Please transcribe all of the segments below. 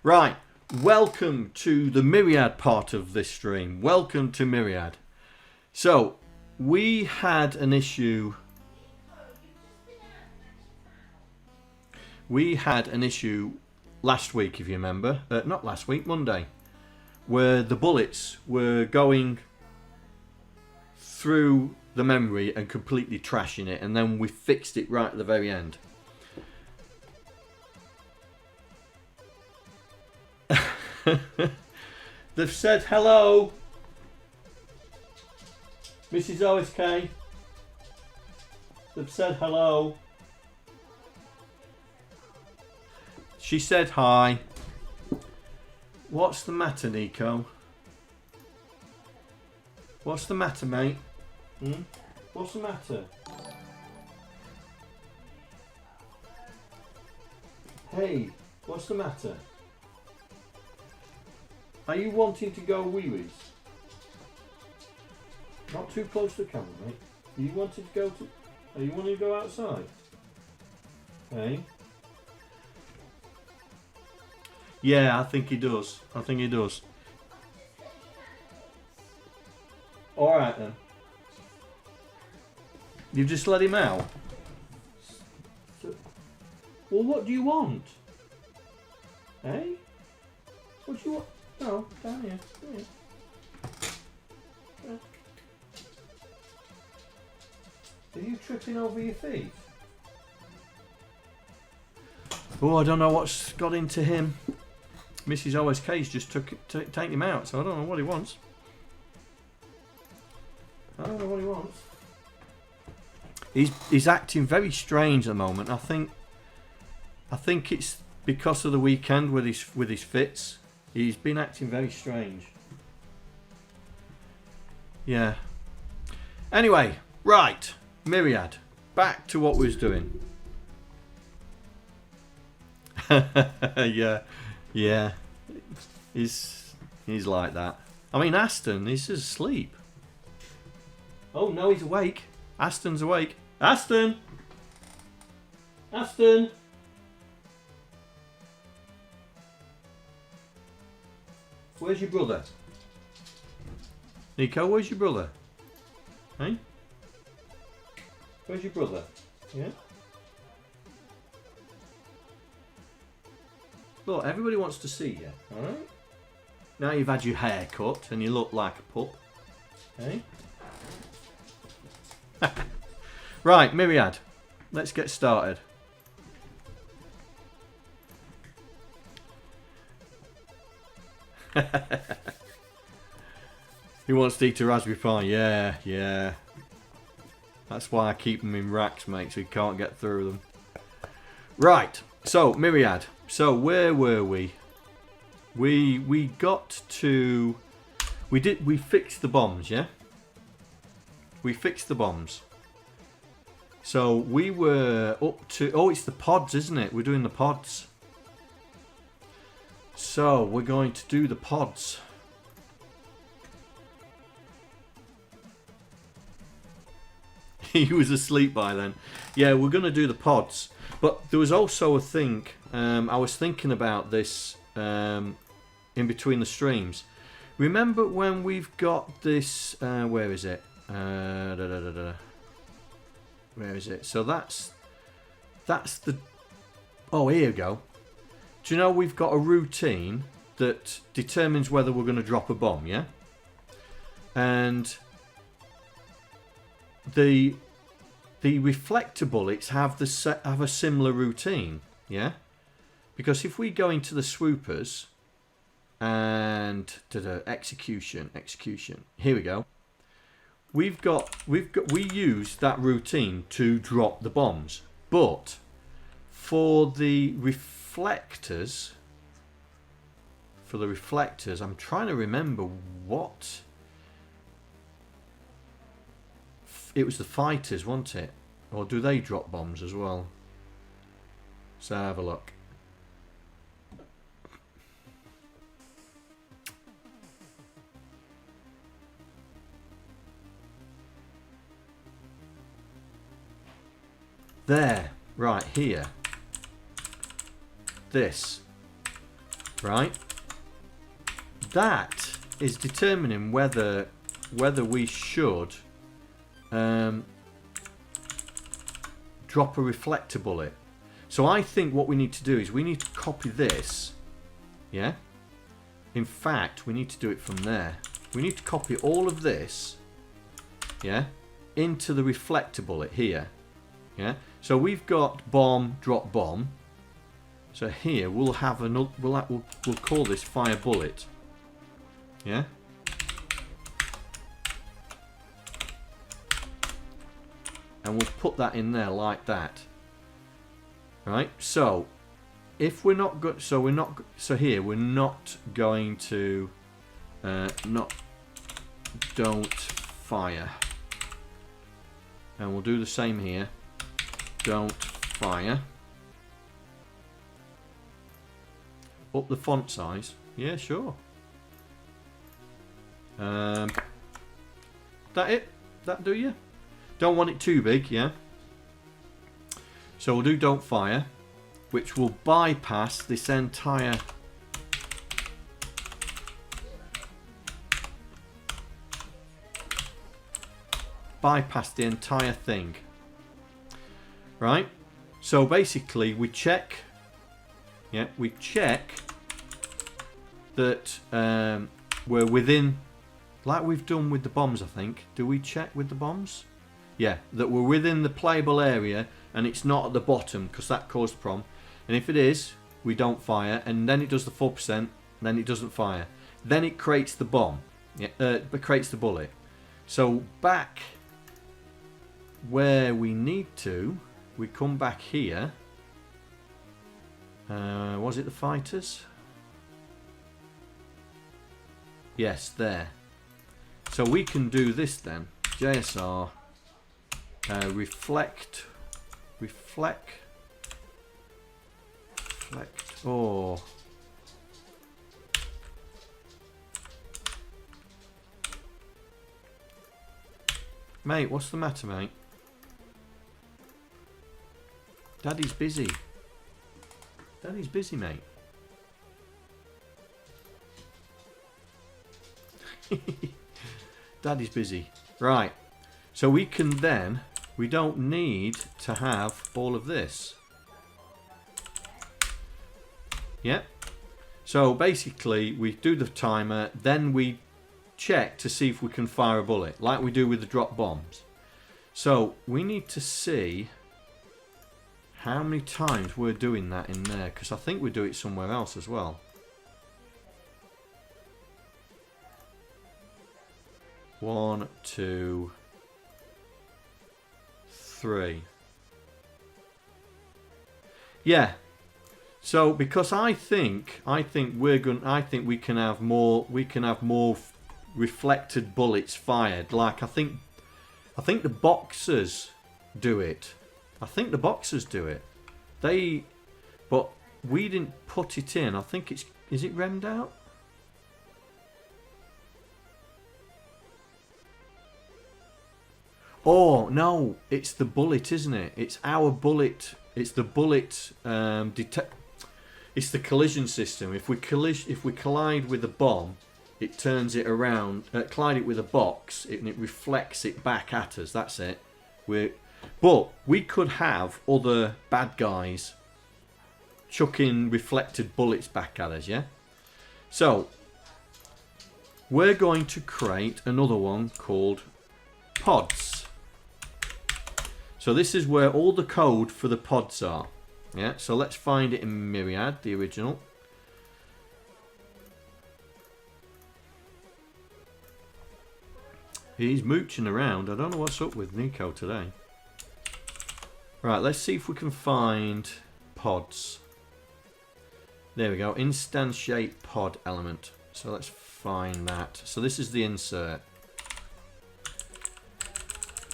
Right, welcome to the Myriad part of this stream. Welcome to Myriad. So, we had an issue. We had an issue last week, if you remember. Not last week, Monday. Where the bullets were going through the memory and completely trashing it. And then we fixed it right at the very end. They've said hello, Mrs. OSK. They've said hello. She said hi. What's the matter, Nico? What's the matter, mate? What's the matter? Hey, what's the matter? Are you wanting to go wee-wees? Not too close to the camera, mate. Are you wanting to go to... Are you wanting to go outside? Hey? Yeah, I think he does. I think he does. Alright then. You just let him out? Well, what do you want? Hey? What do you want? No, down here. Yeah. Are you tripping over your feet? Oh, I don't know what's got into him. Mrs. OSK's just taken him out, so I don't know what he wants. I don't know what he wants. He's acting very strange at the moment. I think it's because of the weekend with his fits. He's been acting very strange. Yeah. Anyway, right. Myriad. Back to what we was doing. Yeah. He's like that. I mean, Aston, he's just asleep. Oh, no, he's awake. Aston's awake. Aston! Aston! Where's your brother? Nico, where's your brother? Hey? Where's your brother? Yeah? Look, everybody wants to see you, alright? Now you've had your hair cut and you look like a pup. Hey? Right, Myriad. Let's get started. He wants to eat a Raspberry Pi. Yeah. That's why I keep them in racks, mate, so he can't get through them. Right. So, Myriad. So, where were we? We got to... We fixed the bombs, yeah? We fixed the bombs. So, we were up to... Oh, it's the pods, isn't it? We're doing the pods. So, we're going to do the pods. He was asleep by then. Yeah, we're going to do the pods. But there was also a thing, I was thinking about this in between the streams. Remember when we've got this, where is it? Where is it? So that's the, oh, here you go. Do you know we've got a routine that determines whether we're going to drop a bomb, yeah? And the reflector bullets have a similar routine, yeah? Because if we go into the swoopers and execution, here we go. We use that routine to drop the bombs, but for the reflectors, I'm trying to remember what. It was the fighters, wasn't it? Or do they drop bombs as well? So have a look. There, right here. This. right? That is determining whether we should drop a reflector bullet. So I think what we need to do is we need to copy this, yeah? In fact, we need to do it from there. We need to copy all of this, yeah, into the reflector bullet here, yeah? So we've got bomb, drop bomb. So here we'll have another, we'll call this fire bullet, yeah? And we'll put that in there like that. Right? So if we're not good, so here we're not going to don't fire. And we'll do the same here. Don't fire. Up the font size. Yeah, sure. That it? That do you? Don't want it too big, yeah? So we'll do don't fire, which will bypass this entire... bypass the entire thing. Right? So basically we check... yeah, we check that we're within... like we've done with the bombs, I think. Do we check with the bombs? Yeah, that we're within the playable area and it's not at the bottom because that caused the problem. And if it is, we don't fire, and then it does the 4%, then it doesn't fire. Then it creates the bomb, yeah, creates the bullet. So back where we need to, we come back here. Was it the fighters? Yes, there. So we can do this then. JSR. Reflect. Oh. Mate, what's the matter, mate? Daddy's busy. Daddy's busy, mate. Daddy's busy. Right. So we can then... we don't need to have all of this. Yeah. So basically we do the timer, then we check to see if we can fire a bullet, like we do with the drop bombs. So we need to see how many times we're doing that in there, because I think we do it somewhere else as well. 1, 2, 3. Yeah. So because I think we can have more reflected bullets fired. Like I think the boxers do it. I think the boxers do it. But we didn't put it in. I think is it remmed out? Oh no, it's the bullet, isn't it? It's our bullet. It's the bullet it's the collision system. If we collide with a bomb, it turns it around. Collide it with a box, and it reflects it back at us. That's it. But we could have other bad guys chucking reflected bullets back at us. Yeah. So we're going to create another one called pods. So this is where all the code for the pods are. Yeah, so let's find it in Myriad, the original. He's mooching around. I don't know what's up with Nico today. Right, let's see if we can find pods. There we go, instantiate pod element. So let's find that. So this is the insert.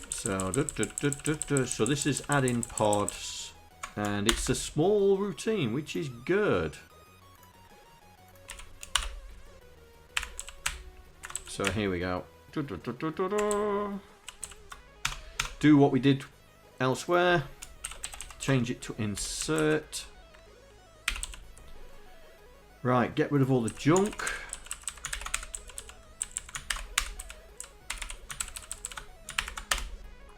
So, so this is add-in pods, and it's a small routine, which is good. So here we go. Do what we did elsewhere. Change it to insert. Right, get rid of all the junk.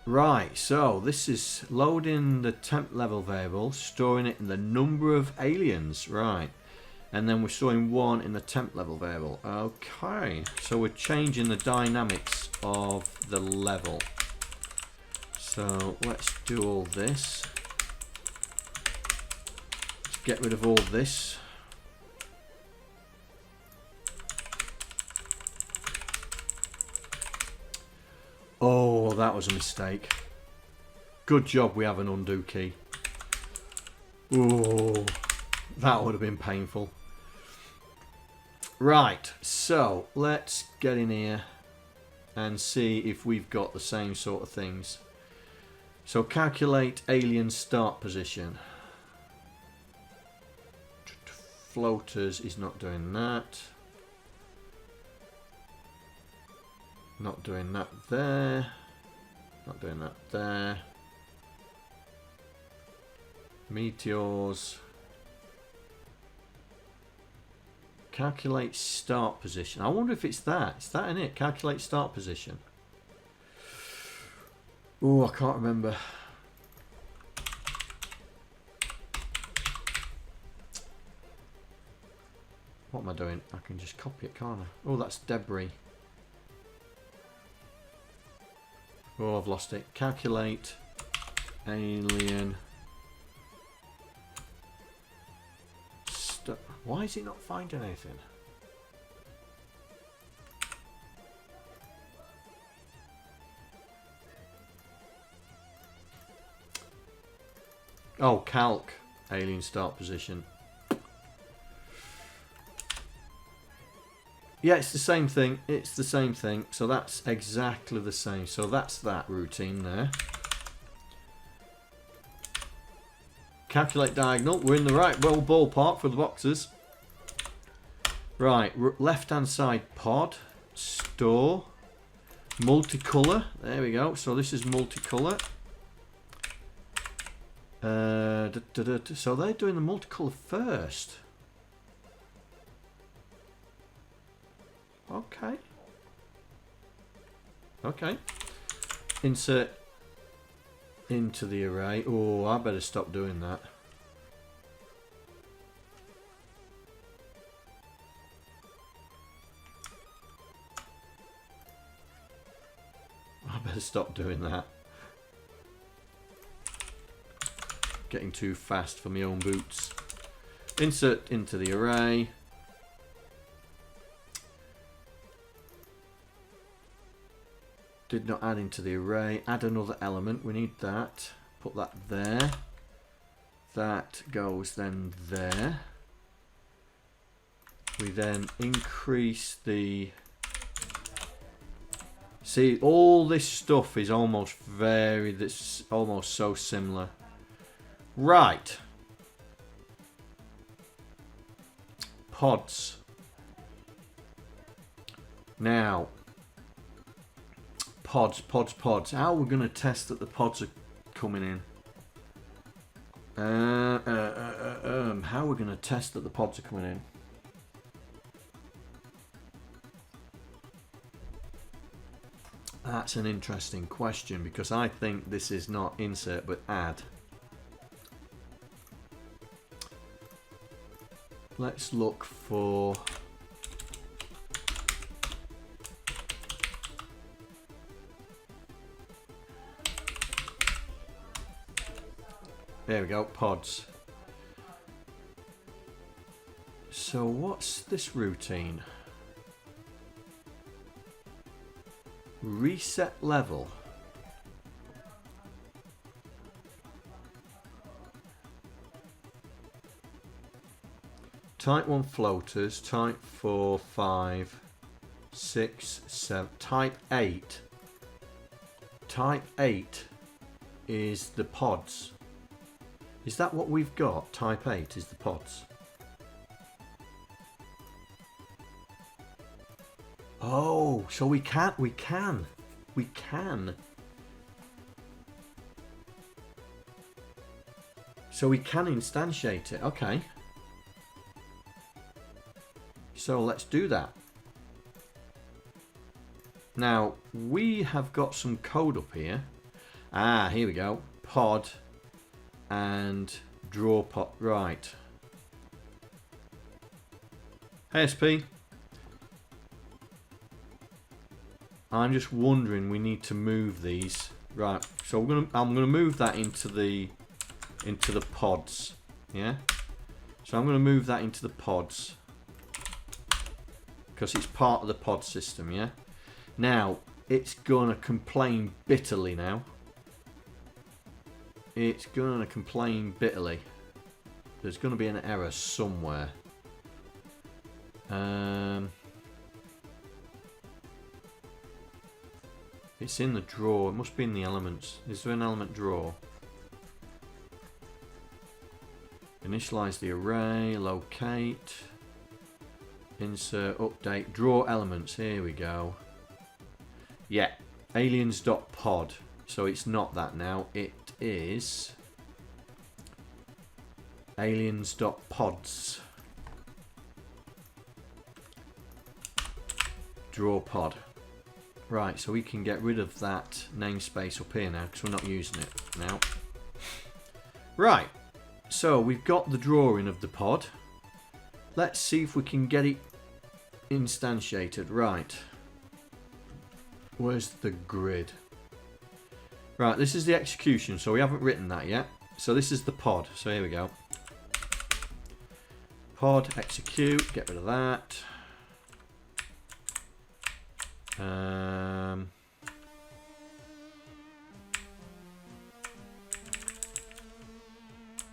Right, so this is loading the temp level variable, storing it in the number of aliens, right. And then we're storing 1 in the temp level variable. Okay, so we're changing the dynamics of the level. So let's do all this. Let's get rid of all this. Oh, that was a mistake. Good job we have an undo key. Oh, that would have been painful. Right, so let's get in here and see if we've got the same sort of things. So calculate alien start position. Floaters is not doing that. Not doing that there. Not doing that there. Meteors. Calculate start position. I wonder if it's that. Is that in it? Calculate start position. Oh, I can't remember. What am I doing? I can just copy it, can't I? Oh, that's debris. Oh, I've lost it. Calculate alien. Why is it not finding anything? Oh, calc alien start position. Yeah, it's the same thing. It's the same thing. So that's exactly the same. So that's that routine there. Calculate diagonal. We're in the right ballpark for the boxes. Right, left hand side pod. Store. Multicolour. There we go. So this is multicolour. So they're doing the multicolour first. Okay. Okay. Insert into the array. Oh, I better stop doing that. I better stop doing that. Getting too fast for my own boots. Insert into the array. Did not add into the array. Add another element. We need that. Put that there. That goes then there. We then increase the... See, all this stuff is almost this almost so similar. Right. Pods. Now, pods. How are we going to test that the pods are coming in? How are we going to test that the pods are coming in? That's an interesting question, because I think this is not insert but add. Let's look for... There we go, pods. So what's this routine? Reset level. Type 1 floaters, type 4, 5, 6, 7, type 8. Type 8 is the pods. Is that what we've got? Type 8 is the pods. Oh, so we can. So we can instantiate it. Okay. So let's do that. Now, we have got some code up here. Ah, here we go. Pod and draw pod. Right. Hey, SP. I'm just wondering, we need to move these. Right. So I'm gonna move that into the pods. Yeah. So I'm gonna move that into the pods because it's part of the pod system. Yeah. Now, it's going to complain bitterly now. It's going to complain bitterly. There's going to be an error somewhere. It's in the drawer. It must be in the elements. Is there an element drawer? Initialize the array. Locate. Insert. Update. Draw elements. Here we go. Yeah, aliens.pod. So it's not that now. It is aliens.pods. Draw pod. Right, so we can get rid of that namespace up here now because we're not using it now. Right, so we've got the drawing of the pod. Let's see if we can get it instantiated. Right. Where's the grid? Right, this is the execution, so we haven't written that yet. So this is the pod, so here we go. Pod, execute, get rid of that.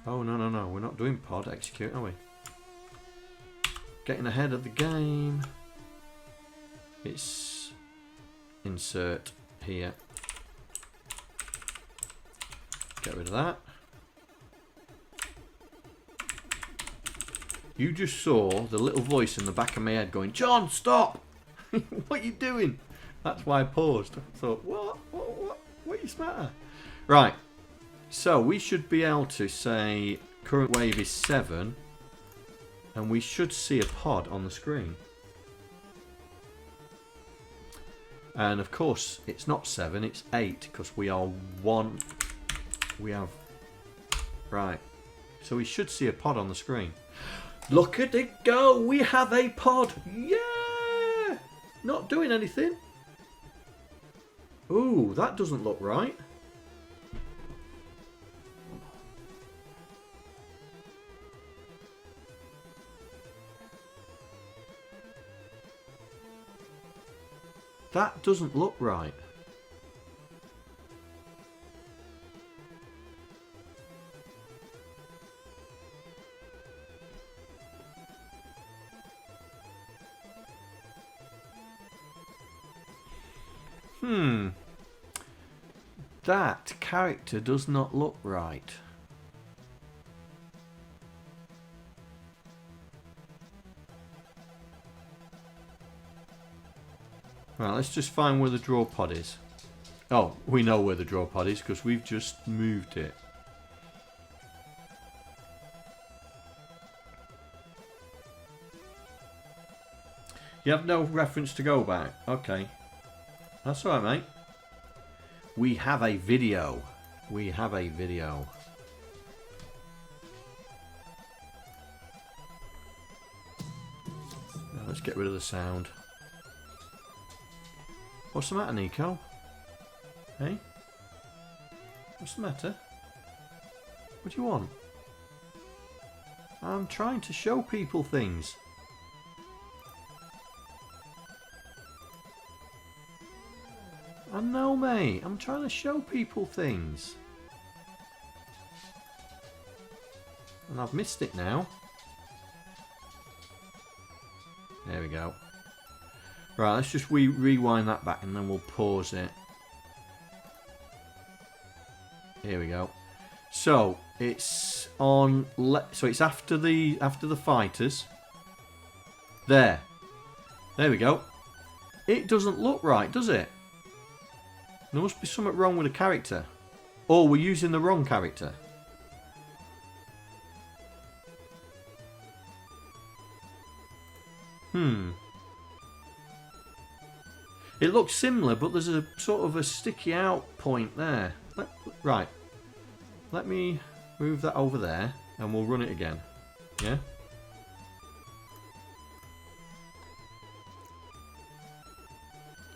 Oh, no, we're not doing pod, execute, are we? Getting ahead of the game. It's... Insert here. Get rid of that. You just saw the little voice in the back of my head going, John, stop! What are you doing? That's why I paused. I thought, what is the matter? Right. So we should be able to say current wave is 7 and we should see a pod on the screen. And of course, it's not 7, it's 8, because we are 1. We have... Right. So we should see a pod on the screen. Look at it go! We have a pod! Yeah! Not doing anything. Ooh, that doesn't look right. That doesn't look right. That character does not look right. Right, let's just find where the draw pod is. Oh, we know where the draw pod is because we've just moved it. You have no reference to go back. Okay. That's alright, mate. We have a video. We have a video. Now let's get rid of the sound. What's the matter, Nico? Hey? What's the matter? What do you want? I'm trying to show people things. I know, mate. I'm trying to show people things. And I've missed it now. There we go. Right, let's just rewind that back and then we'll pause it. Here we go. So it's on. So it's after the fighters. There we go. It doesn't look right, does it? There must be something wrong with the character, or we're using the wrong character. It looks similar, but there's a sort of a sticky out point there. Right. Let me move that over there and we'll run it again. Yeah?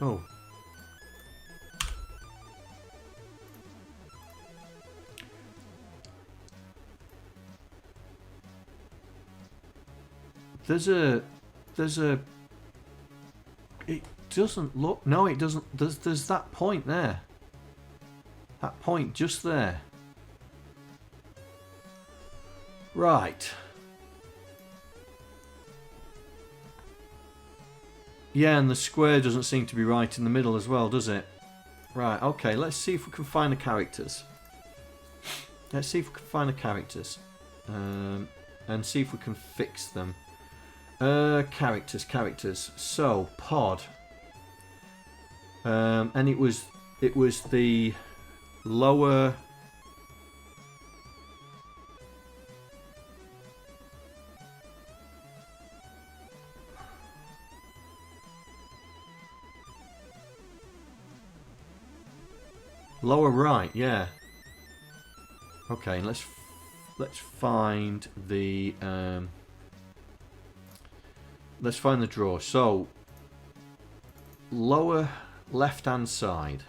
Oh. There's a it doesn't look, no it doesn't, there's that point there. That point just there. Right. Yeah, and the square doesn't seem to be right in the middle as well, does it? Right, okay, let's see if we can find the characters. Let's see if we can find the characters. And see if we can fix them. Characters. So, pod. And it was the lower... Lower right, yeah. Okay, let's find the drawer. So lower left hand side.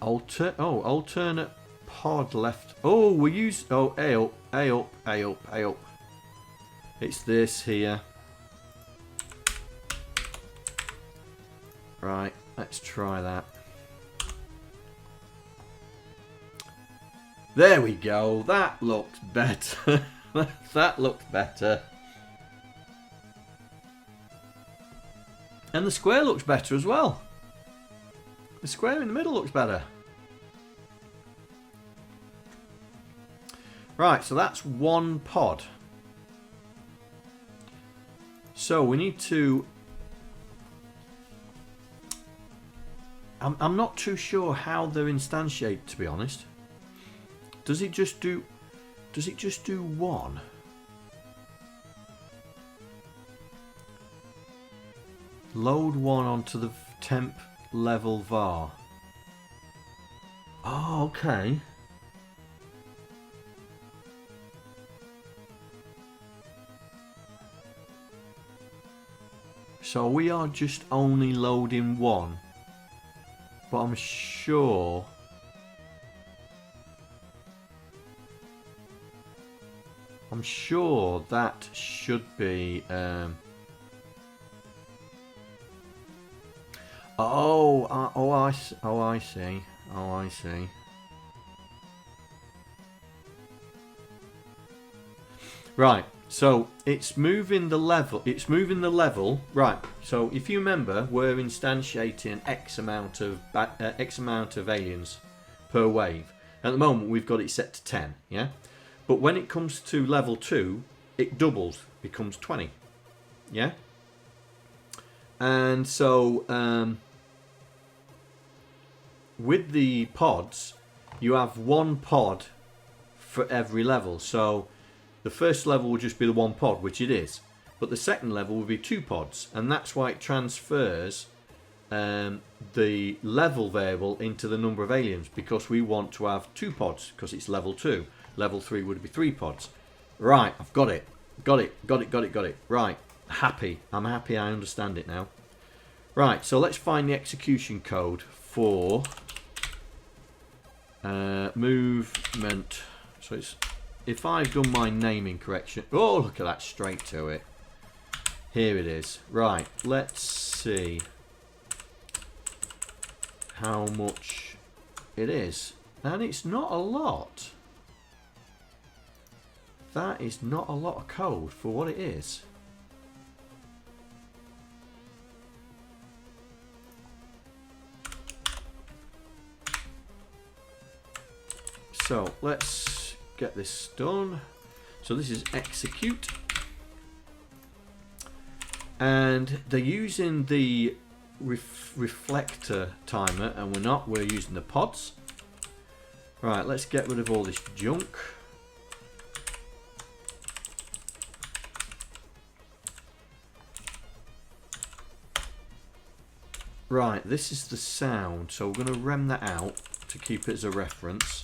Alternate pod left. Oh, we use A up. It's this here. Right, let's try that. There we go. That looks better. That looks better. And the square looks better as well. The square in the middle looks better. Right, so that's one pod. So we need to... I'm not too sure how they're instantiated, to be honest. Does it just do one? Load one onto the temp level var. Oh, okay. So we are just only loading one. But I'm sure that should be I see. Right, so it's moving the level. Right, so if you remember, we're instantiating X amount of aliens per wave. At the moment, we've got it set to 10, yeah? But when it comes to level 2, it doubles, becomes 20, yeah? And so, with the pods, you have one pod for every level. So, the first level will just be the one pod, which it is. But the second level will be 2 pods. And that's why it transfers the level variable into the number of aliens. Because we want to have 2 pods, because it's level 2. Level 3 would be 3 pods. Right, I've got it. Got it. Right, happy. I'm happy I understand it now. Right, so let's find the execution code for movement. So it's... If I've done my naming correction... Oh, look at that, straight to it. Here it is. Right, let's see how much it is. And it's not a lot. That is not a lot of code for what it is. So, let's get this done. So this is execute. And they're using the reflector timer, and we're not. We're using the pods. Right, let's get rid of all this junk. Right, this is the sound, so we're going to rem that out to keep it as a reference.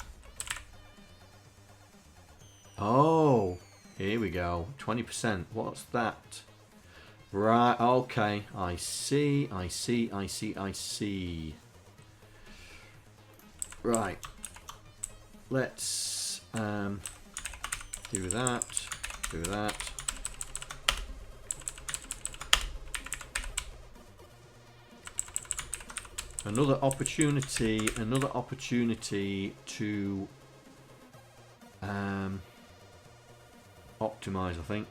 Oh, here we go. 20%. What's that? Right, okay. I see. Right. Let's do that. Do that. Another opportunity to optimize, I think,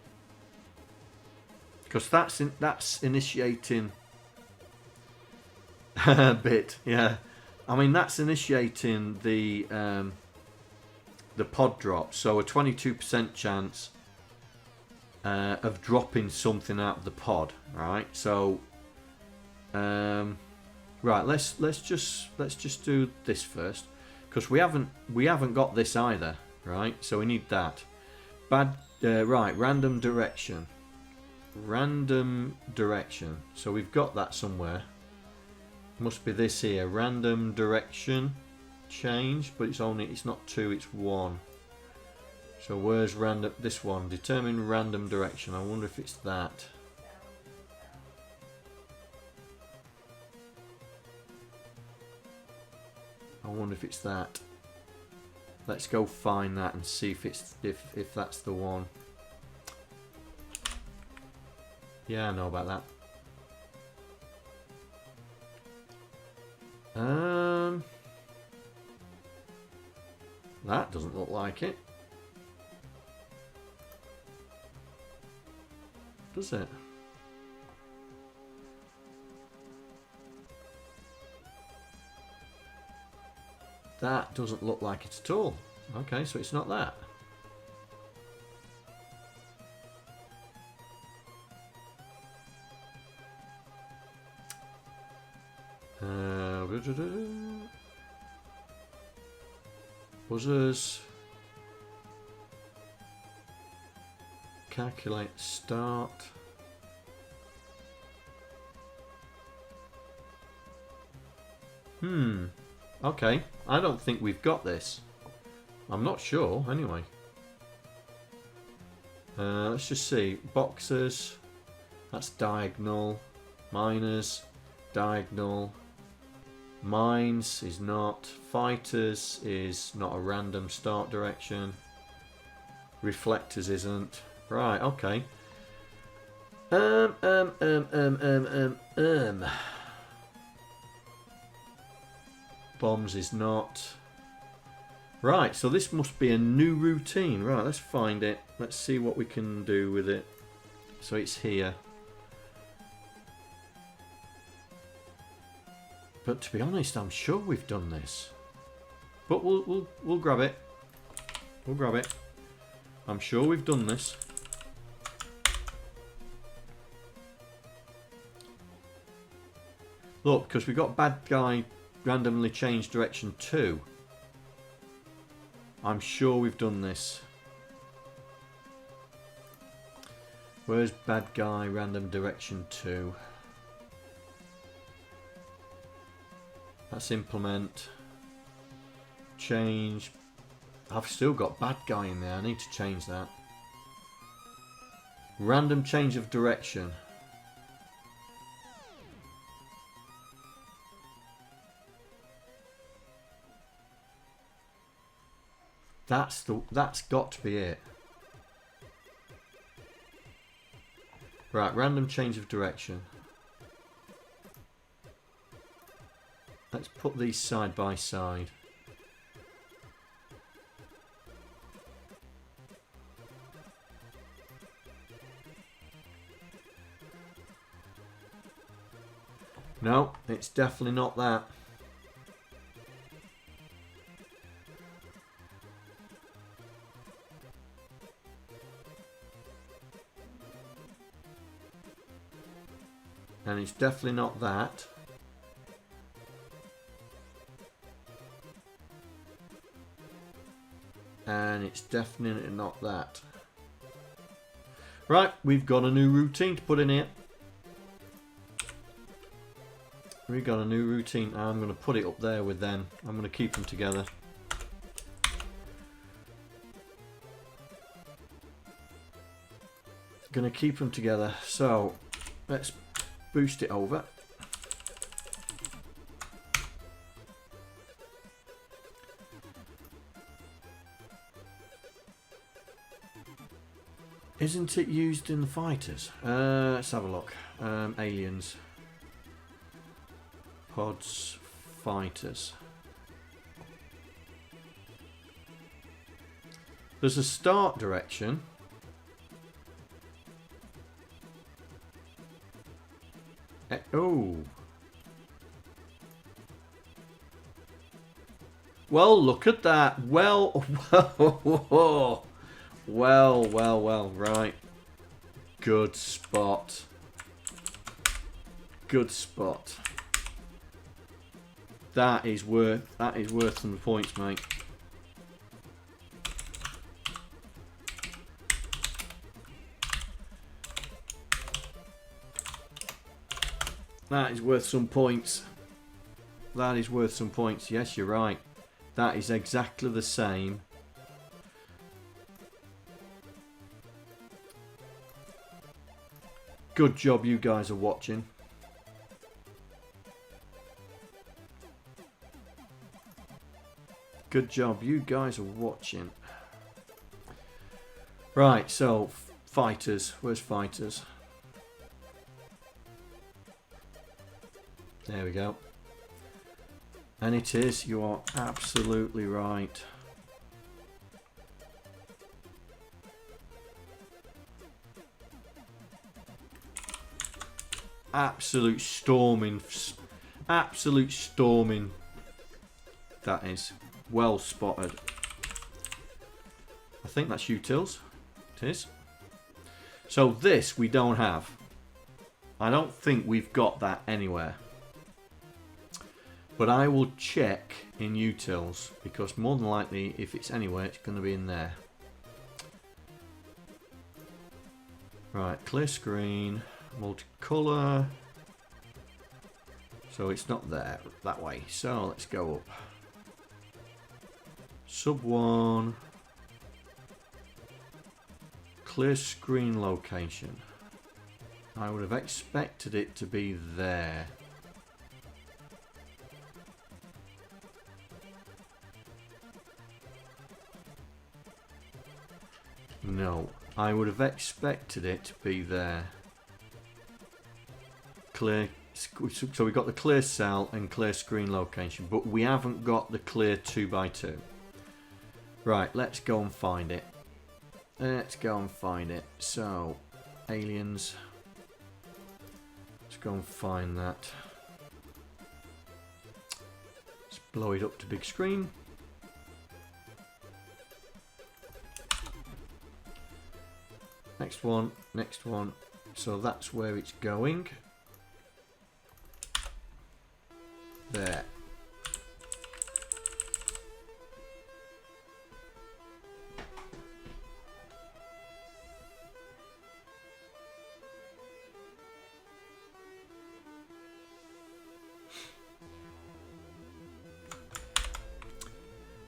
because that's initiating a bit. Yeah, I mean that's initiating the pod drop, so a 22% chance of dropping something out of the pod. Right, so right, let's just do this first, because we haven't got this either. Right, so we need that. Right, random direction. So we've got that somewhere. Must be this here. Random direction change, but it's not 2, it's 1. So where's random? This one. Determine random direction. I wonder if it's that. I wonder if it's that. Let's go find that and see if that's the one. Yeah, I know about that. That doesn't look like it. Does it? That doesn't look like it at all. Okay, so it's not that. Buzzers. Calculate start. Okay, I don't think we've got this. I'm not sure, anyway. Let's just see. Boxers, that's diagonal. Miners, diagonal. Mines is not. Fighters is not a random start direction. Reflectors isn't. Right, okay. Bombs is not. Right, so this must be a new routine. Right, let's find it. Let's see what we can do with it. So it's here. But to be honest, I'm sure we've done this. But we'll grab it. We'll grab it. I'm sure we've done this. Look, because we got bad guy randomly change direction 2. I'm sure we've done this. Where's bad guy random direction 2? That's implement. Change. I've still got bad guy in there. I need to change that. Random change of direction. That's got to be it. Right, random change of direction. Let's put these side by side. No, it's definitely not that. And it's definitely not that. And it's definitely not that. Right, we've got a new routine to put in here. We got a new routine. I'm going to put it up there with them. I'm going to keep them together. Going to keep them together. So let's boost it over. Isn't it used in the fighters? Let's have a look. Aliens. Pods. Fighters. There's a start direction. Oh. Well, look at that. Well, well, right. Good spot. Good spot. That is worth some points, mate. That is worth some points. That is worth some points. Yes, you're right. That is exactly the same. Good job you guys are watching. Good job you guys are watching. Right, so fighters. Where's fighters? There we go. And it is. You are absolutely right. Absolute storming. Absolute storming. That is. Well spotted. I think that's utils. It is. So this we don't have. I don't think we've got that anywhere. But I will check in utils because more than likely if it's anywhere it's going to be in there. Right, clear screen, multicolour. So it's not there that way. So let's go up. Sub 1. Clear screen location. I would have expected it to be there. No, I would have expected it to be there. Clear, so we've got the clear cell and clear screen location, but we haven't got the clear 2x2. Right, let's go and find it. Let's go and find it. So, aliens. Let's go and find that. Let's blow it up to big screen. Next one, next one. So that's where it's going. There.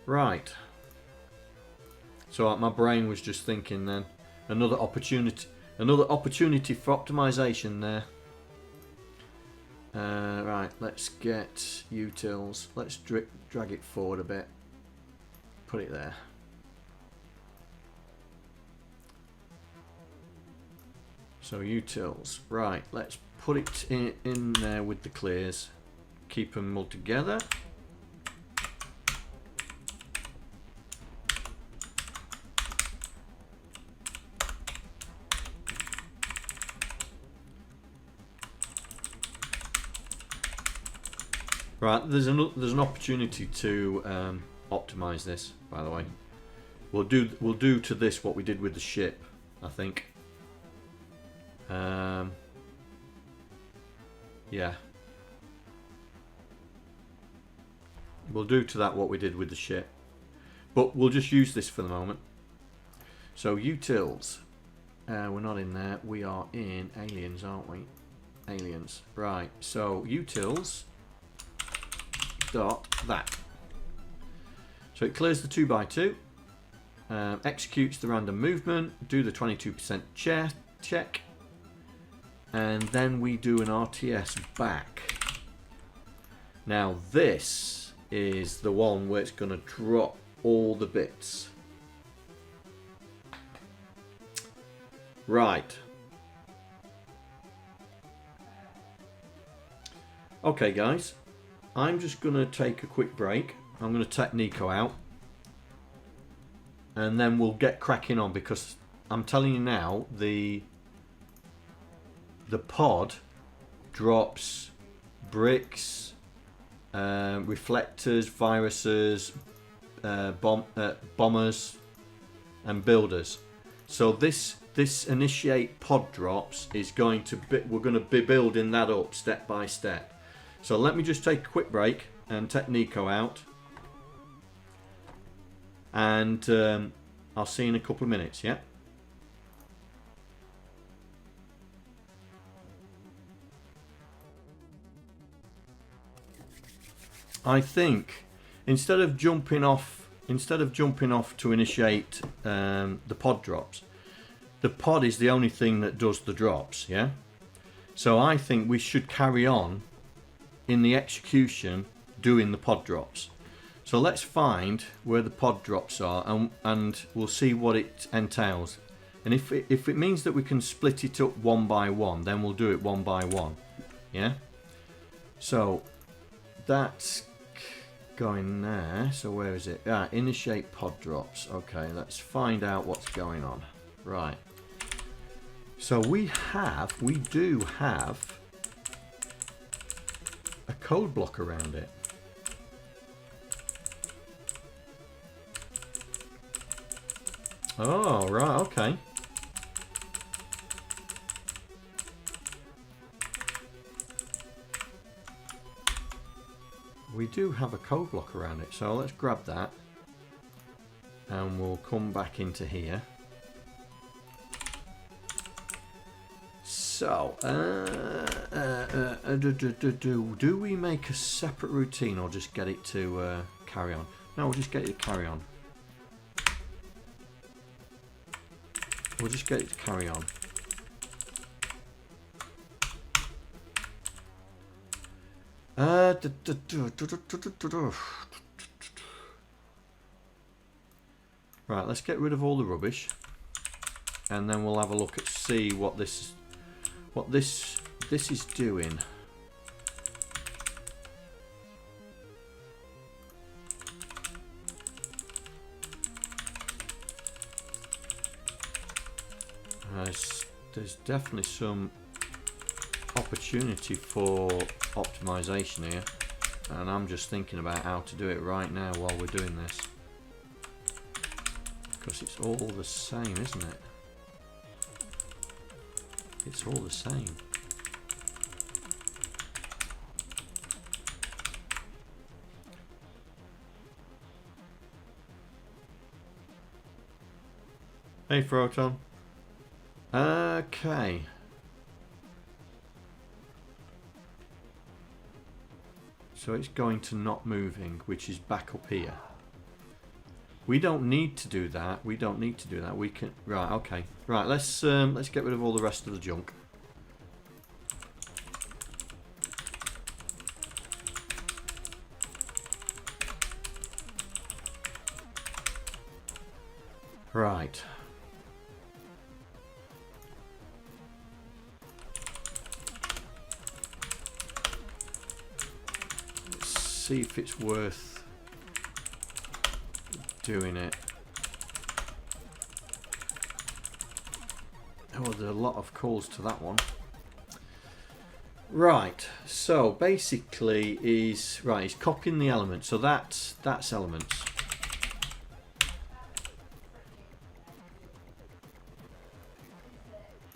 Right. So my brain was just thinking then. Another opportunity for optimization there. Right, let's get utils. Let's drag it forward a bit. Put it there. So utils. Right, let's put it in there with the clears. Keep them all together. Right, there's an opportunity to optimize this, by the way. We'll do to this what we did with the ship, I think. Yeah. We'll do to that what we did with the ship. But we'll just use this for the moment. So utils. We're not in there. We are in aliens, aren't we? Aliens. Right. So utils. start that. So it clears the 2x2, executes the random movement, do the 22% check, and then we do an RTS back. Now this is the one where it's going to drop all the bits. Right. Okay guys, I'm just going to take a quick break. I'm going to take Nico out. And then we'll get cracking on, because I'm telling you now, the pod drops bricks, reflectors, viruses, bombers and builders. So this initiate pod drops is going to be, we're going to be building that up step by step. So let me just take a quick break and take Nico out, and I'll see you in a couple of minutes. Yeah. I think instead of jumping off to initiate the pod drops, the pod is the only thing that does the drops. Yeah. So I think we should carry on in the execution doing the pod drops. So let's find where the pod drops are, and we'll see what it entails. And if it means that we can split it up one by one, then we'll do it one by one. Yeah. So that's going there. So where is it? Initiate pod drops. Okay, let's find out what's going on. Right. So we do have a code block around it. Oh, right, okay. We do have a code block around it, so let's grab that and we'll come back into here. So, do we make a separate routine or just get it to carry on? No, we'll just get it to carry on. We'll just get it to carry on. Right, let's get rid of all the rubbish, and then we'll have a look at see what this is doing. There's definitely some opportunity for optimization here, and I'm just thinking about how to do it right now while we're doing this, because it's all the same, isn't it? It's all the same. Hey Photon. Okay. So it's going to not moving, which is back up here. We don't need to do that. We don't need to do that. We can. Right. Okay. Right. Let's get rid of all the rest of the junk. Right. See if it's worth doing it. Oh, there's a lot of calls to that one. Right, so basically he's copying the element, so that's elements.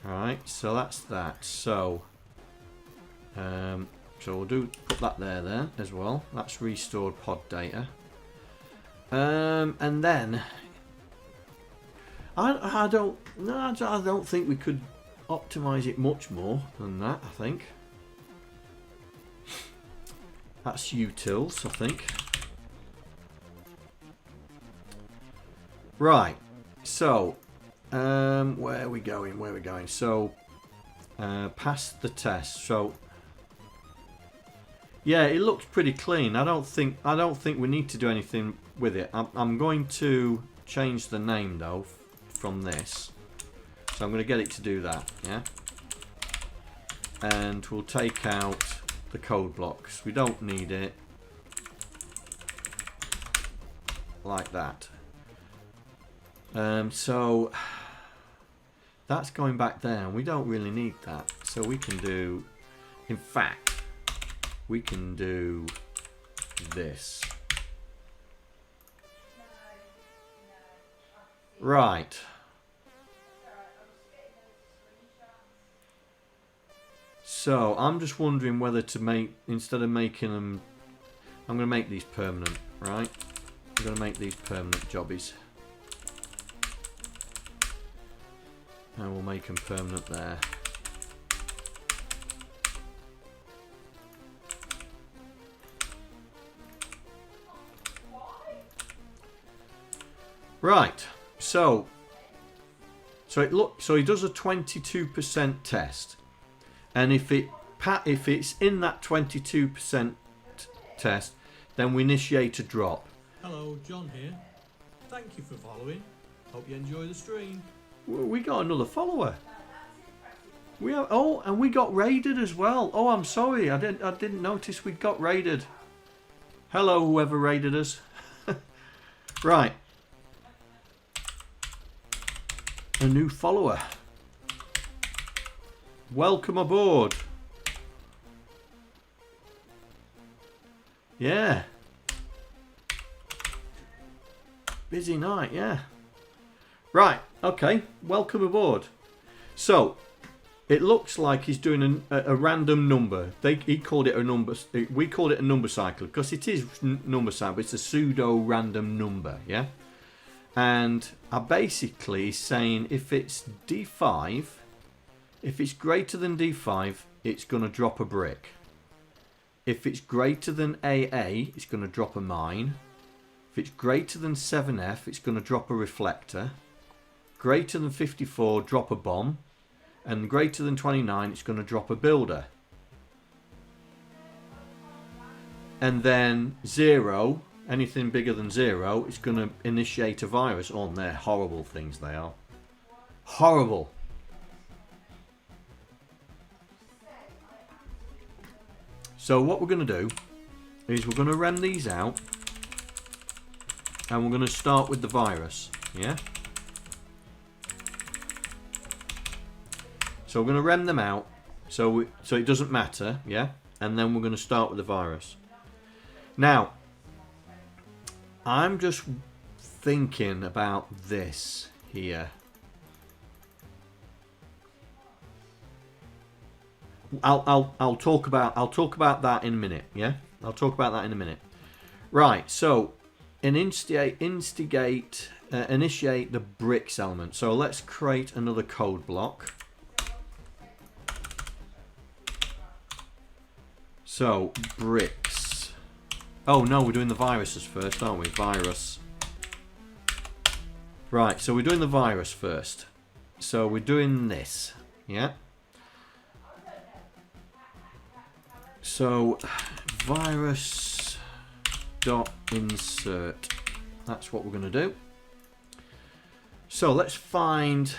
Alright, so that's that. So so we'll put that there as well. That's restored pod data. And then I don't think we could optimize it much more than that. That's utils, I think. Right. So, where are we going? Where are we going? So, past the test. So, yeah, it looks pretty clean. I don't think we need to do anything with it. I'm going to change the name though from this. So I'm going to get it to do that. Yeah. And we'll take out the code blocks. We don't need it. Like that. So that's going back there, and we don't really need that. So we can do, in fact, we can do this. Right. So I'm just wondering whether to make, instead of making them, I'm going to make these permanent, right? I'm going to make these permanent jobbies. And we'll make them permanent there. Right, so he does a 22% test, and if it's in that 22% test, then we initiate a drop. Hello, John here. Thank you for following. Hope you enjoy the stream. We got another follower. We have, oh, and we got raided as well. Oh, I'm sorry, I didn't notice we got raided. Hello, whoever raided us. Right. A new follower. Welcome aboard. Yeah. Busy night, yeah. Right, okay. Welcome aboard. So, it looks like he's doing a random number. He called it a number. We called it a number cycle because it is number cycle. It's a pseudo random number, yeah. And I basically saying if it's D5, if it's greater than D5, it's going to drop a brick. If it's greater than AA, it's going to drop a mine. If it's greater than 7F, it's going to drop a reflector. Greater than 54, drop a bomb. And greater than 29, it's going to drop a builder. And then 0, anything bigger than 0, it's going to initiate a virus. Oh, they're horrible things, they are. Horrible. So what we're going to do is we're going to run these out. And we're going to start with the virus. Yeah? So we're going to rem them out. So it doesn't matter. Yeah? And then we're going to start with the virus. Now, I'm just thinking about this here. I'll talk about that in a minute. Yeah, I'll talk about that in a minute. Right. So, initiate the bricks element. So let's create another code block. So bricks. Oh no, we're doing the viruses first, aren't we? Virus. Right. So we're doing the virus first. So we're doing this. Yeah. So virus dot insert. That's what we're going to do. So let's find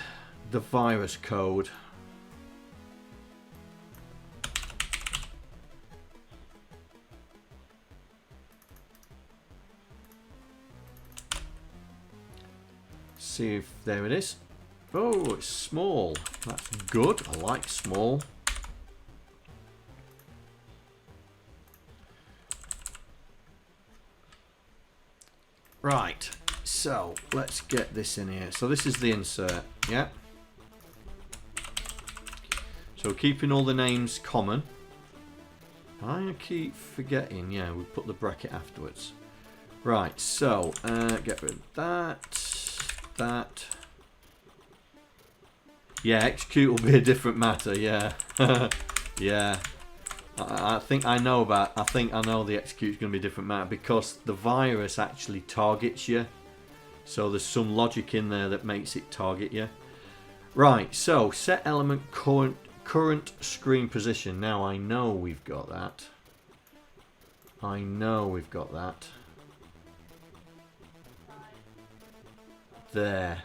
the virus code. See if there it is. Oh, it's small. That's good. I like small. Right, so let's get this in here. So this is the insert, yeah? So keeping all the names common. I keep forgetting, yeah, we put the bracket afterwards. Right, so get rid of that. Yeah, execute will be a different matter, yeah. Yeah. I think I know the execute is going to be a different matter because the virus actually targets you. So there's some logic in there that makes it target you. Right, so set element current screen position. Now I know we've got that. There.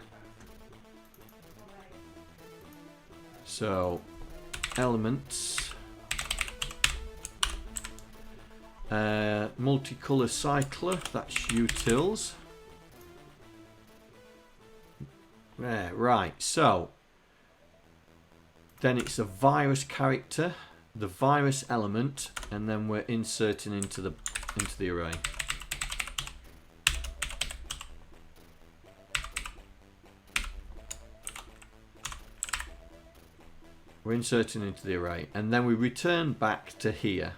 So elements. Multicolor cycler, that's utils. Yeah, right, so then it's a virus character, the virus element, and then we're inserting into the array. We're inserting into the array, and then we return back to here,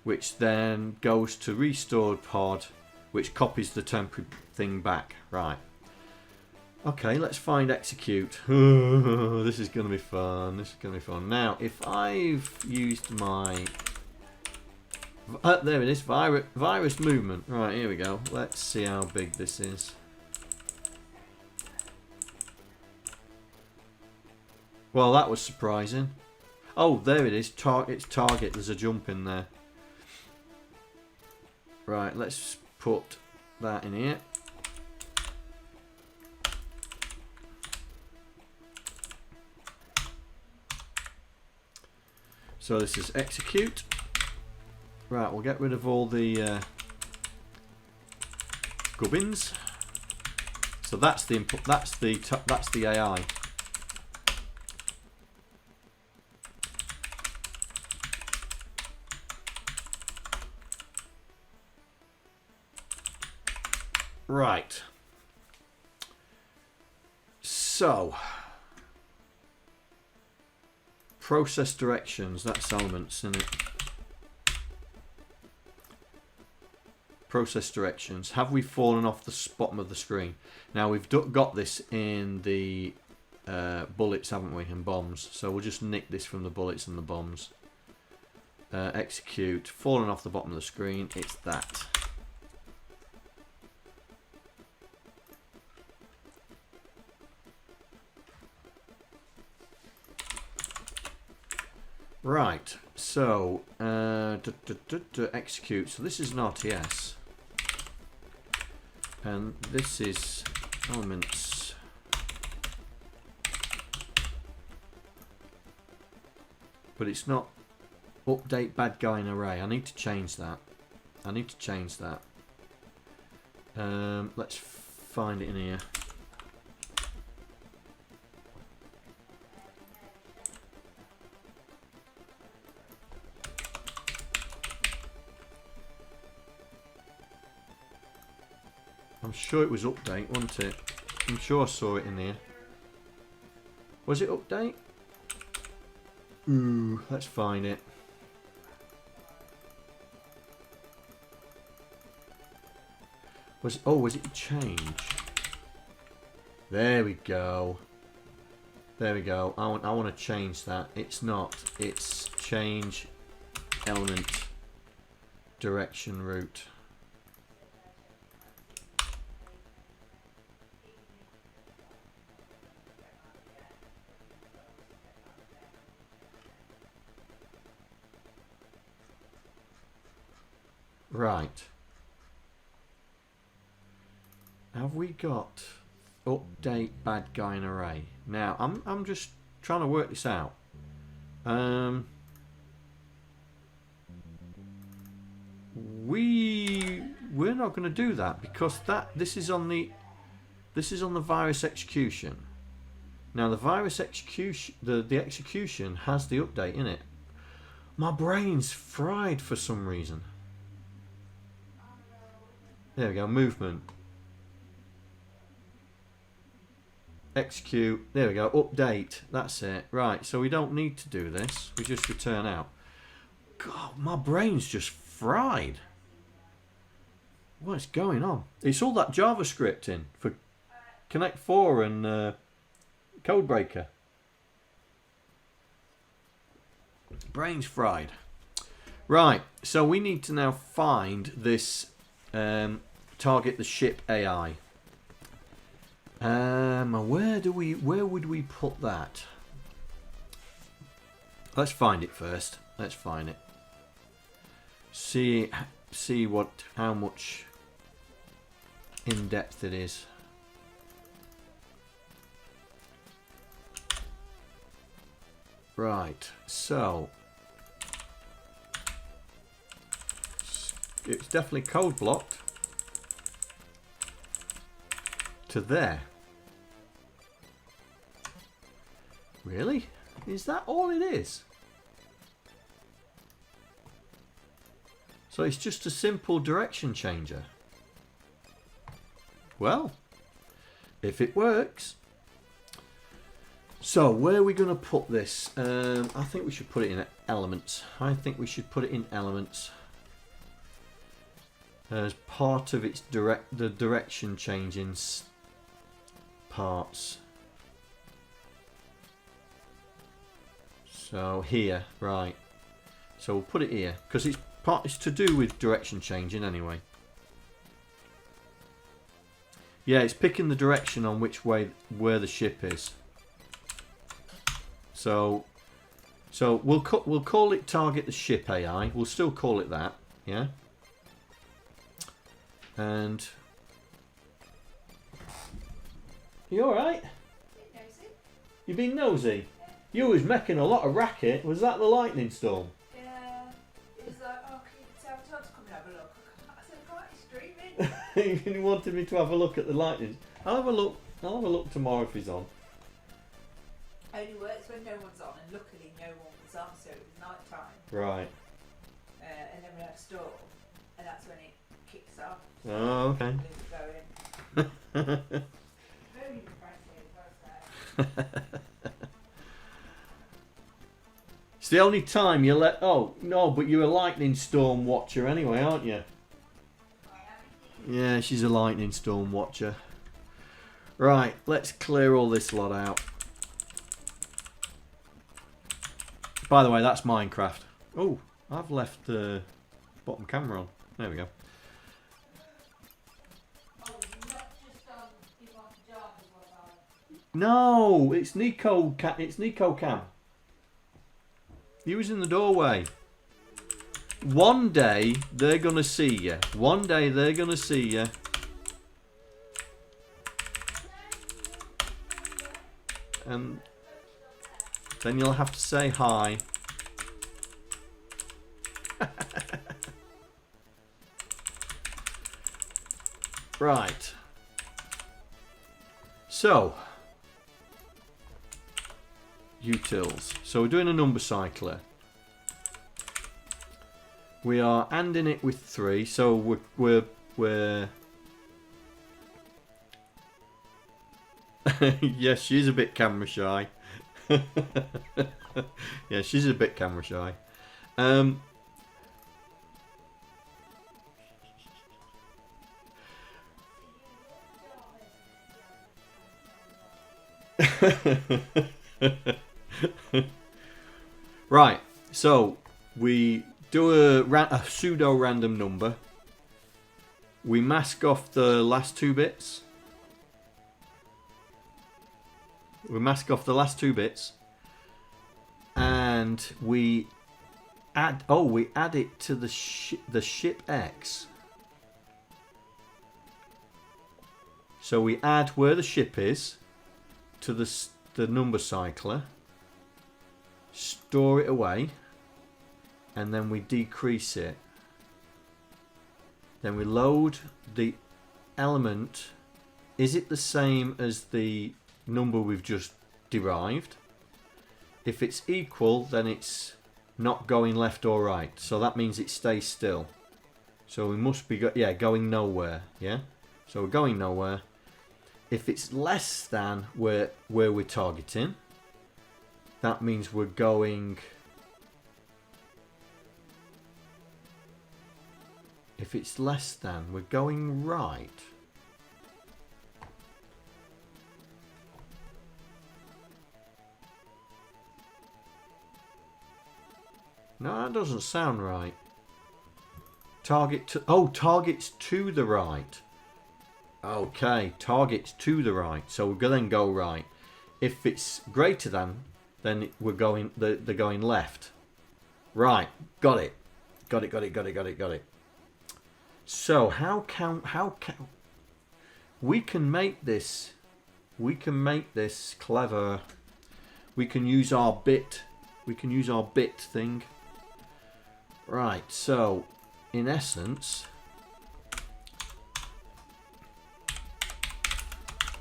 which then goes to restored pod, which copies the temporary thing back. Right. Okay, let's find execute. This is going to be fun. Now, if I've used my... there it is, virus movement. Right, here we go. Let's see how big this is. Well, that was surprising. Oh, there it is. It's target. There's a jump in there. Right, let's put that in here. So this is execute. Right, we'll get rid of all the gubbins. So that's the input. That's the AI. Right. So process directions, that's elements, isn't it? Process directions. Have we fallen off the bottom of the screen? Now we've got this in the bullets, haven't we, and bombs. So we'll just nick this from the bullets and the bombs. Execute. Fallen off the bottom of the screen. It's that. Right, so execute. So this is an RTS, and this is elements. But it's not update bad guy in array. I need to change that. Let's find it in here. I'm sure it was update, wasn't it? I'm sure I saw it in there. Was it update? Ooh, let's find it. Was it change? There we go. I want to change that. It's not. It's change element direction route. Right. Have we got update bad guy in array? Now I'm just trying to work this out. We're not going to do that because this is on the virus execution. Now the virus execution, the execution has the update in it. My brain's fried for some reason. There we go, movement. Execute. There we go, update. That's it. Right, so we don't need to do this. We just return out. God, my brain's just fried. What's going on? It's all that JavaScript in for Connect 4 and Codebreaker. Brain's fried. Right, so we need to now find this target the ship AI. Where would we put that? Let's find it first. Let's find it. See how much in depth it is. Right, so it's definitely code blocked to there. Really? Is that all it is? So it's just a simple direction changer. Well, if it works. So where are we going to put this? I think we should put it in elements. As part of its the direction changing parts. So here, right. So we'll put it here because it's to do with direction changing anyway. Yeah, it's picking the direction on where the ship is. So we'll call it target the ship AI. We'll still call it that, yeah. And you all right? You being nosy? You was making a lot of racket. Was that the lightning storm? Yeah. It was like, oh, can you tell Todd to come and have a look? I said, God, he's dreaming. You wanted me to have a look at the lightning. I'll have a look tomorrow if he's on. Only works when no one's on, and luckily no one was on, so it was night time. Right. And then we had a storm, and that's when it kicks off. Oh, okay. Going. Very depressing, It's the only time you let. Oh no, but you're a lightning storm watcher anyway, aren't you? Yeah, she's a lightning storm watcher. Right, let's clear all this lot out. By the way, that's Minecraft. Oh, I've left the bottom camera on. There we go. No, it's Nico. It's Nico Cam. He was in the doorway. One day they're gonna see you. One day they're gonna see you. And then you'll have to say hi. Right. So, utils. So we're doing a number cycler. We are ending it with 3. So we're yes, she's a bit camera shy. Yeah, she's a bit camera shy. Right, so we do a pseudo random number. We mask off the last 2 bits. And we add it to the ship X. So we add where the ship is to the number cycler, store it away, and then we decrease it. Then we load the element. Is it the same as the number we've just derived? If it's equal, then it's not going left or right, so that means it stays still. So we must be going nowhere. Yeah, so we're going nowhere. If it's less than where we're targeting, that means we're going. If it's less than, we're going right. No, that doesn't sound right. Target to... Oh, targets to the right. Okay, targets to the right. So we'll then go right. If it's greater than, then we're going... They're going left. Right, got it. Got it. So how can we can make this clever. We can use our bit thing. Right, so in essence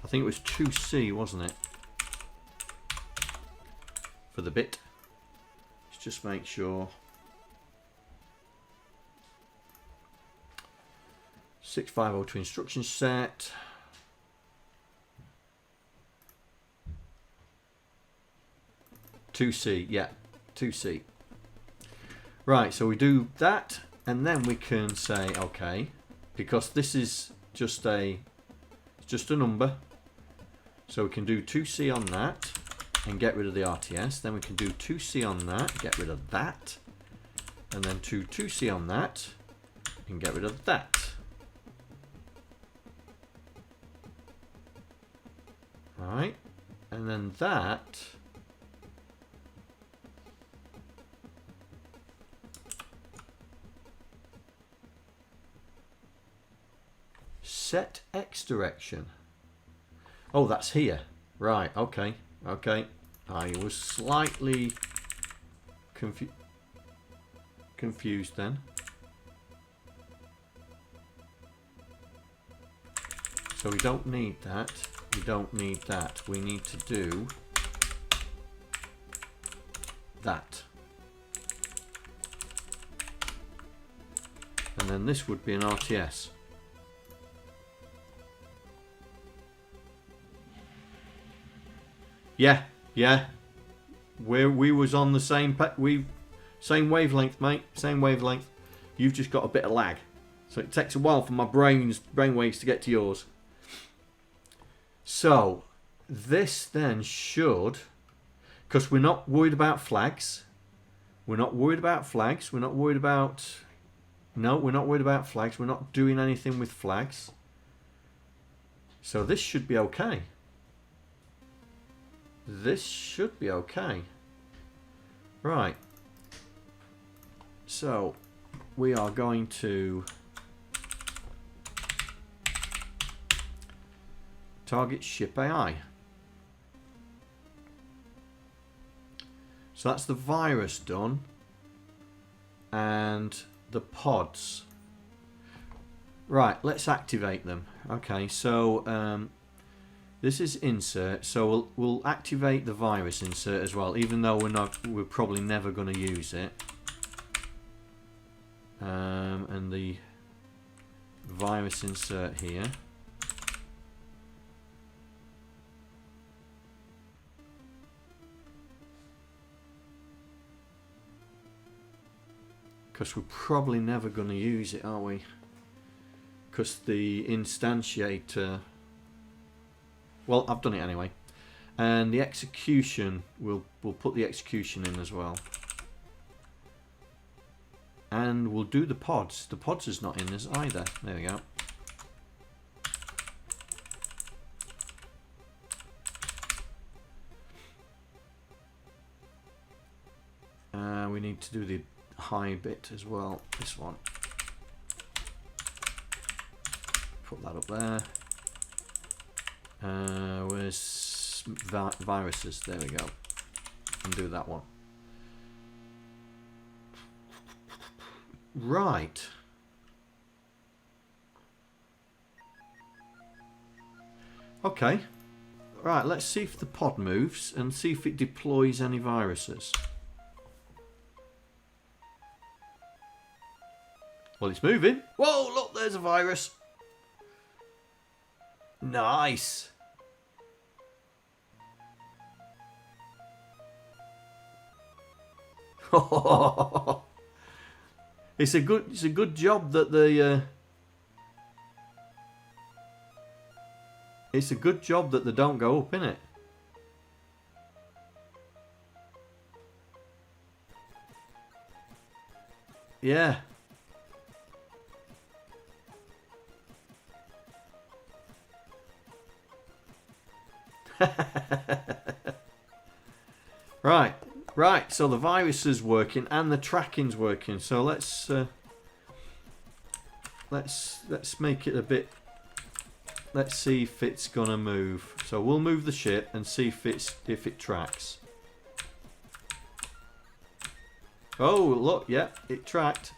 I think it was 2C, wasn't it? For the bit. Let's just make sure. 6502 instruction set. "2C", yeah, 2C. Right, so we do that, and then we can say okay, because this is just a number. So we can do 2C on that and get rid of the RTS. Then we can do 2C on that, get rid of that, and then 2C on that and get rid of that. Alright, and then that set X direction. Oh, that's here. Right, okay. I was slightly confused then. So we don't need that. We don't need that. We need to do that. And then this would be an RTS. Yeah. We was on the same same wavelength, mate. Same wavelength. You've just got a bit of lag, so it takes a while for my brainwaves to get to yours. So this then should, because we're not worried about flags. We're not worried about flags. We're not worried about. No, we're not worried about flags. We're not doing anything with flags. So this should be okay. This should be okay. Right. So we are going to target ship AI. So that's the virus done, and the pods. Right, let's activate them. Okay, so this is insert, so we'll activate the virus insert as well, even though we're probably never going to use it. And the virus insert here. Because we're probably never going to use it, are we? Because the instantiator... Well, I've done it anyway. And the execution, we'll put the execution in as well. And we'll do the pods. The pods is not in this either. There we go. We need to do the high bit as well. This one. Put that up there. Where's viruses? There we go. And do that one. Right. Okay. Right, let's see if the pod moves and see if it deploys any viruses. Well, it's moving. Whoa, look, there's a virus. Nice. It's a good job that the it's a good job that they don't go up, innit? Yeah. Right, so the virus is working and the tracking's working. So let's make it a bit. Let's see if it's gonna move. So we'll move the ship and see if it tracks. Oh look, yeah, it tracked.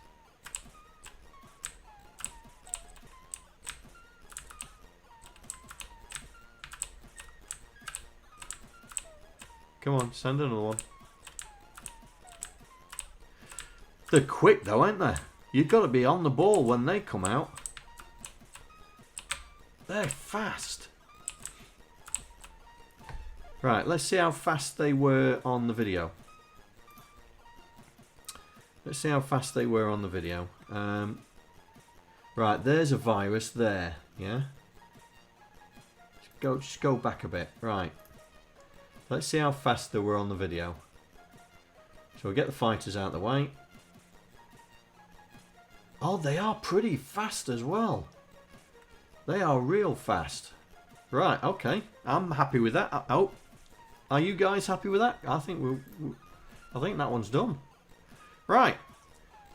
Come on, send another one. They're quick though, aren't they? You've got to be on the ball when they come out. They're fast. Right, let's see how fast they were on the video. Let's see how fast they were on the video. Right, there's a virus there. Yeah. Just go back a bit. Right. Let's see how fast they were on the video. So we'll get the fighters out of the way. Oh, they are pretty fast as well. They are real fast. Right, okay. I'm happy with that. Oh, are you guys happy with that? I think that one's done. Right.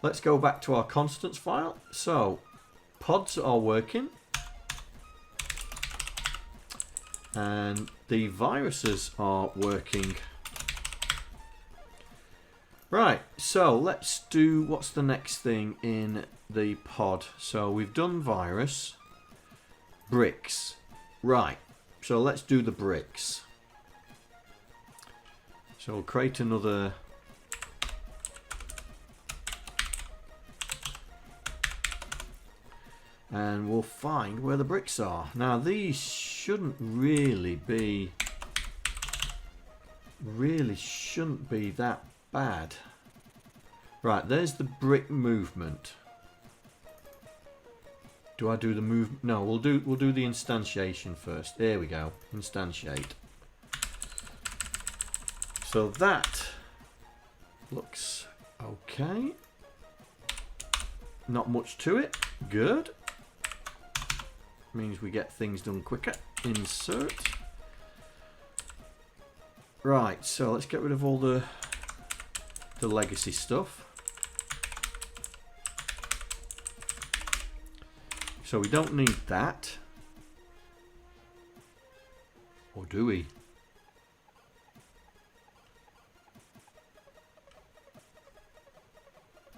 Let's go back to our constants file. So, pods are working. And the viruses are working. Right, so let's do what's the next thing in the pod. So we've done virus, bricks. Right, so let's do the bricks. So we'll create another. And we'll find where the bricks are. Now these shouldn't really shouldn't be that bad. Right, there's the brick movement. Do I do the move? No, we'll do the instantiation first. There we go. Instantiate. So that looks okay. Not much to it. Good. Means we get things done quicker. Insert. Right, so let's get rid of all the legacy stuff. So we don't need that. Or do we?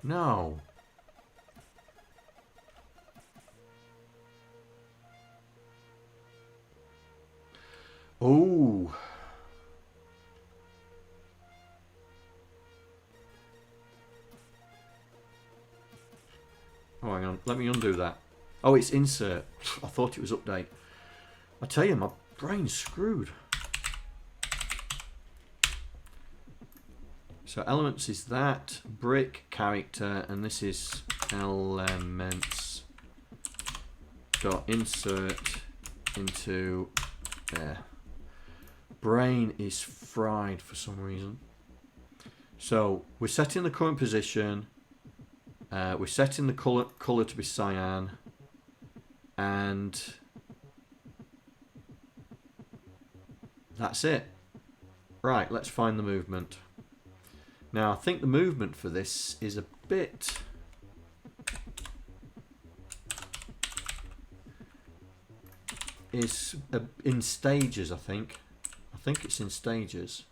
No. Oh. Oh, hang on. Let me undo that. Oh, it's insert. I thought it was update. I tell you, my brain's screwed. So elements is that. Brick, character, and this is elements. Dot insert into there. Brain is fried for some reason. So we're setting the current position. We're setting the colour to be cyan. And that's it. Right, let's find the movement. Now I think the movement for this is a bit... is in stages, I think. I think it's in stages.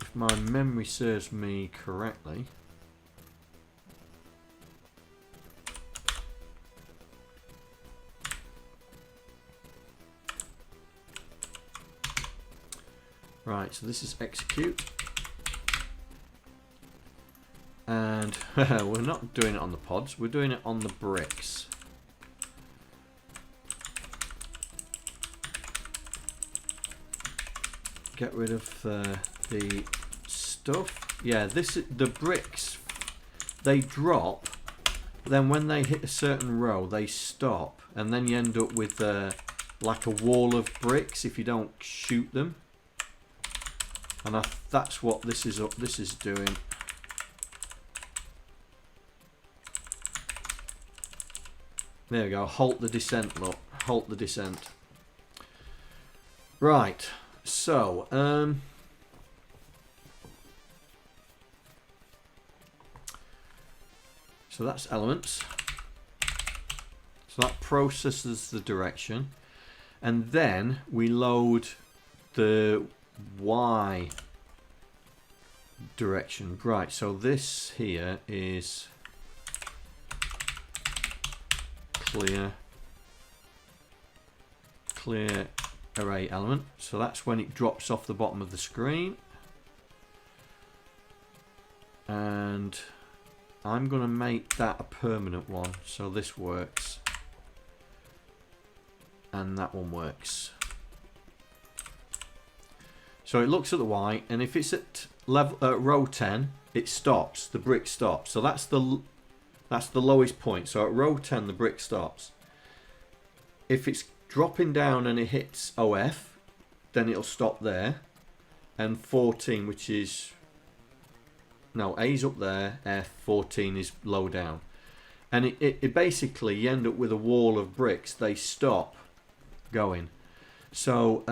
If my memory serves me correctly. Right, so this is execute. And we're not doing it on the pods, we're doing it on the bricks. Get rid of the stuff. Yeah, the bricks, they drop, then when they hit a certain row they stop, and then you end up with like a wall of bricks if you don't shoot them. And that's what this is doing. There we go. Halt the descent, look. Halt the descent. Right. So, so that's elements. So that processes the direction. And then we load the Y direction. Right, so this here is clear array element. So that's when it drops off the bottom of the screen. And I'm going to make that a permanent one. So this works. And that one works. So it looks at the Y, and if it's at level row 10, it stops. The brick stops. So that's the lowest point. So at row 10, the brick stops. If it's dropping down and it hits OF, then it'll stop there. And 14, which is no, A's up there. F 14 is low down, and it basically you end up with a wall of bricks. They stop going. So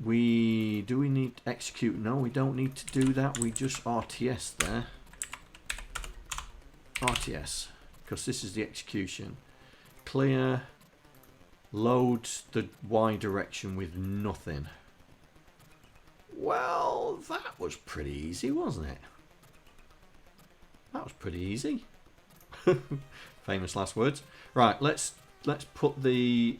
do we need to execute? No, we don't need to do that. We just RTS there. RTS, because this is the execution. Clear loads the Y direction with nothing. Well, that was pretty easy, wasn't it? That was pretty easy. Famous last words. Right, let's put the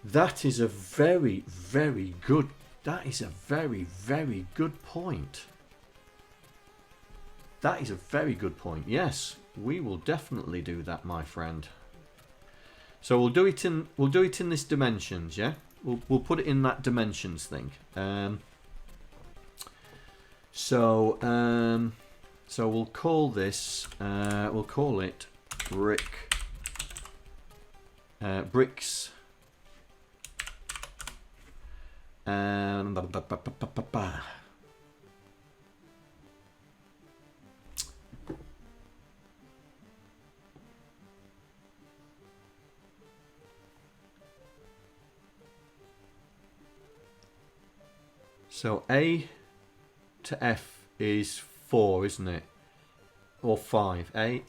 that is a very, very good. That is a very, very good point. That is a very good point. Yes, we will definitely do that, my friend. So we'll do it in this dimensions, yeah. We'll put it in that dimensions thing. So we'll call this. We'll call it bricks. So A to F is 4, isn't it? Or 5. A,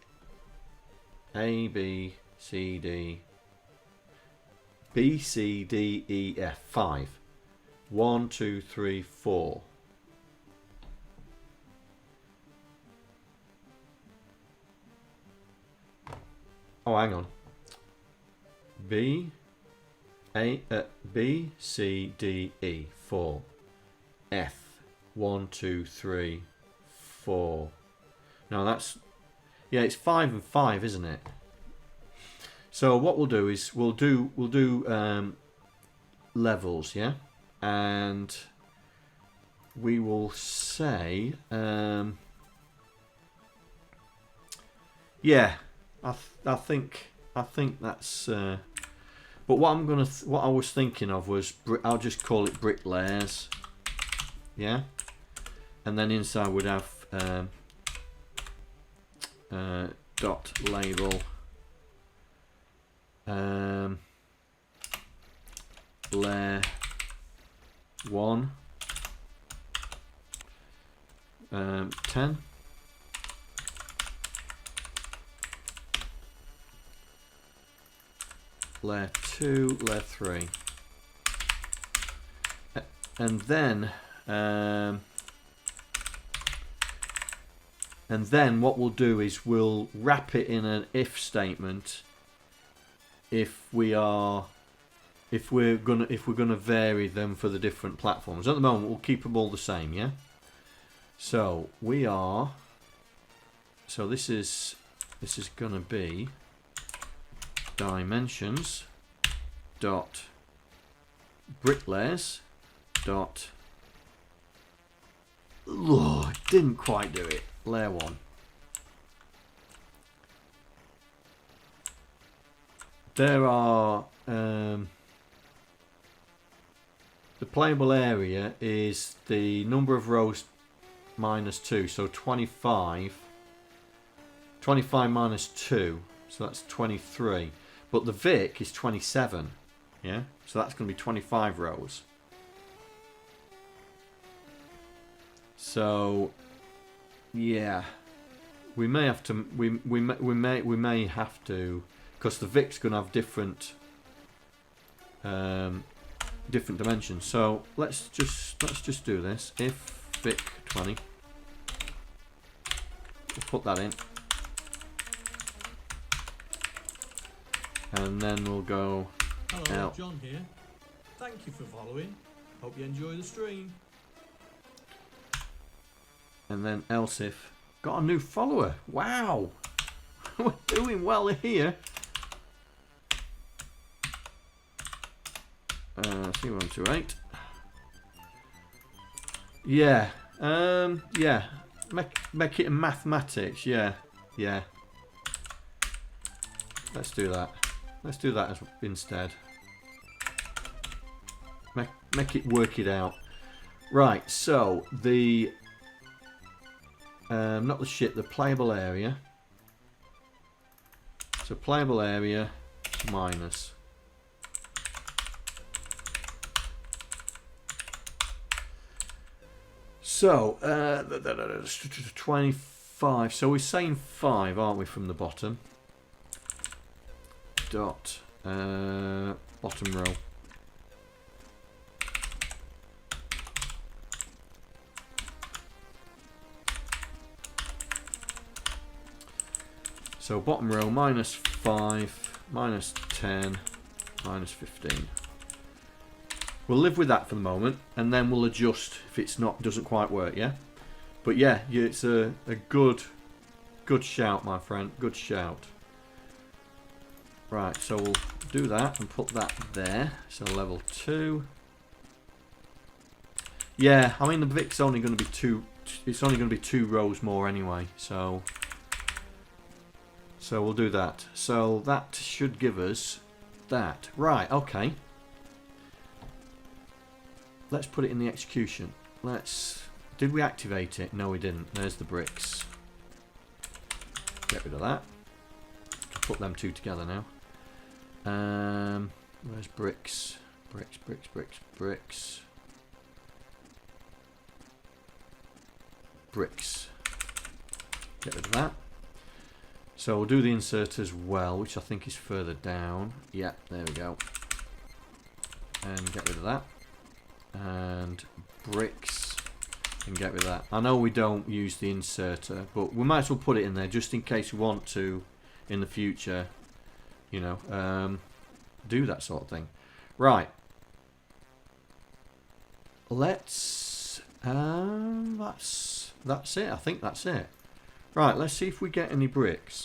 B, C, D. B, C, D, E, F. 5. 1, 2, 3, 4. Oh, hang on. B, C, D, E. 4. F 1, 2, 3, 4. No, that's yeah, it's 5 and 5, isn't it? So what we'll do is we'll do levels, yeah, and we will say yeah, I think that's. But what I was thinking of was I'll just call it brick layers. Yeah, and then inside would have dot label layer 1 10 layer 2 layer 3 and then what we'll do is we'll wrap it in an if statement if we're gonna vary them for the different platforms. At the moment we'll keep them all the same, yeah. So this is gonna be dimensions dot bricklayers dot didn't quite do it. Layer 1. There are the playable area is the number of rows minus 2, so 25. 25 minus 2, so that's 23. But the Vic is 27, yeah? So that's going to be 25 rows. So, yeah, we may have to. We may have to, because the Vic's going to have different different dimensions. So let's just do this. If Vic 20, we'll put that in, and then we'll go. Hello, out. John here. Thank you for following. Hope you enjoy the stream. And then else if. Got a new follower. Wow. We're doing well here. C128. Yeah. Yeah. Make it in mathematics. Yeah. Yeah. Let's do that. Let's do that instead. Make it work it out. Right, so the not the ship, the playable area. So playable area minus. So 25. So we're saying 5, aren't we, from the bottom? Dot bottom row. So bottom row minus 5, minus 10, minus 15. We'll live with that for the moment, and then we'll adjust if it's not doesn't quite work. Yeah, but yeah, it's a good shout, my friend. Good shout. Right, so we'll do that and put that there. So level 2. Yeah, I mean the Vic's only going to be 2. It's only going to be 2 rows more anyway. So we'll do that. So that should give us that. Right, okay. Let's put it in the execution. Did we activate it? No, we didn't. There's the bricks. Get rid of that. Put them two together now. Where's bricks? Bricks. Bricks. Get rid of that. So we'll do the insert as well, which I think is further down. Yeah, there we go. And get rid of that. And bricks. And get rid of that. I know we don't use the inserter, but we might as well put it in there just in case we want to in the future, you know, do that sort of thing. Right. Let's that's it. I think that's it. Right, let's see if we get any bricks.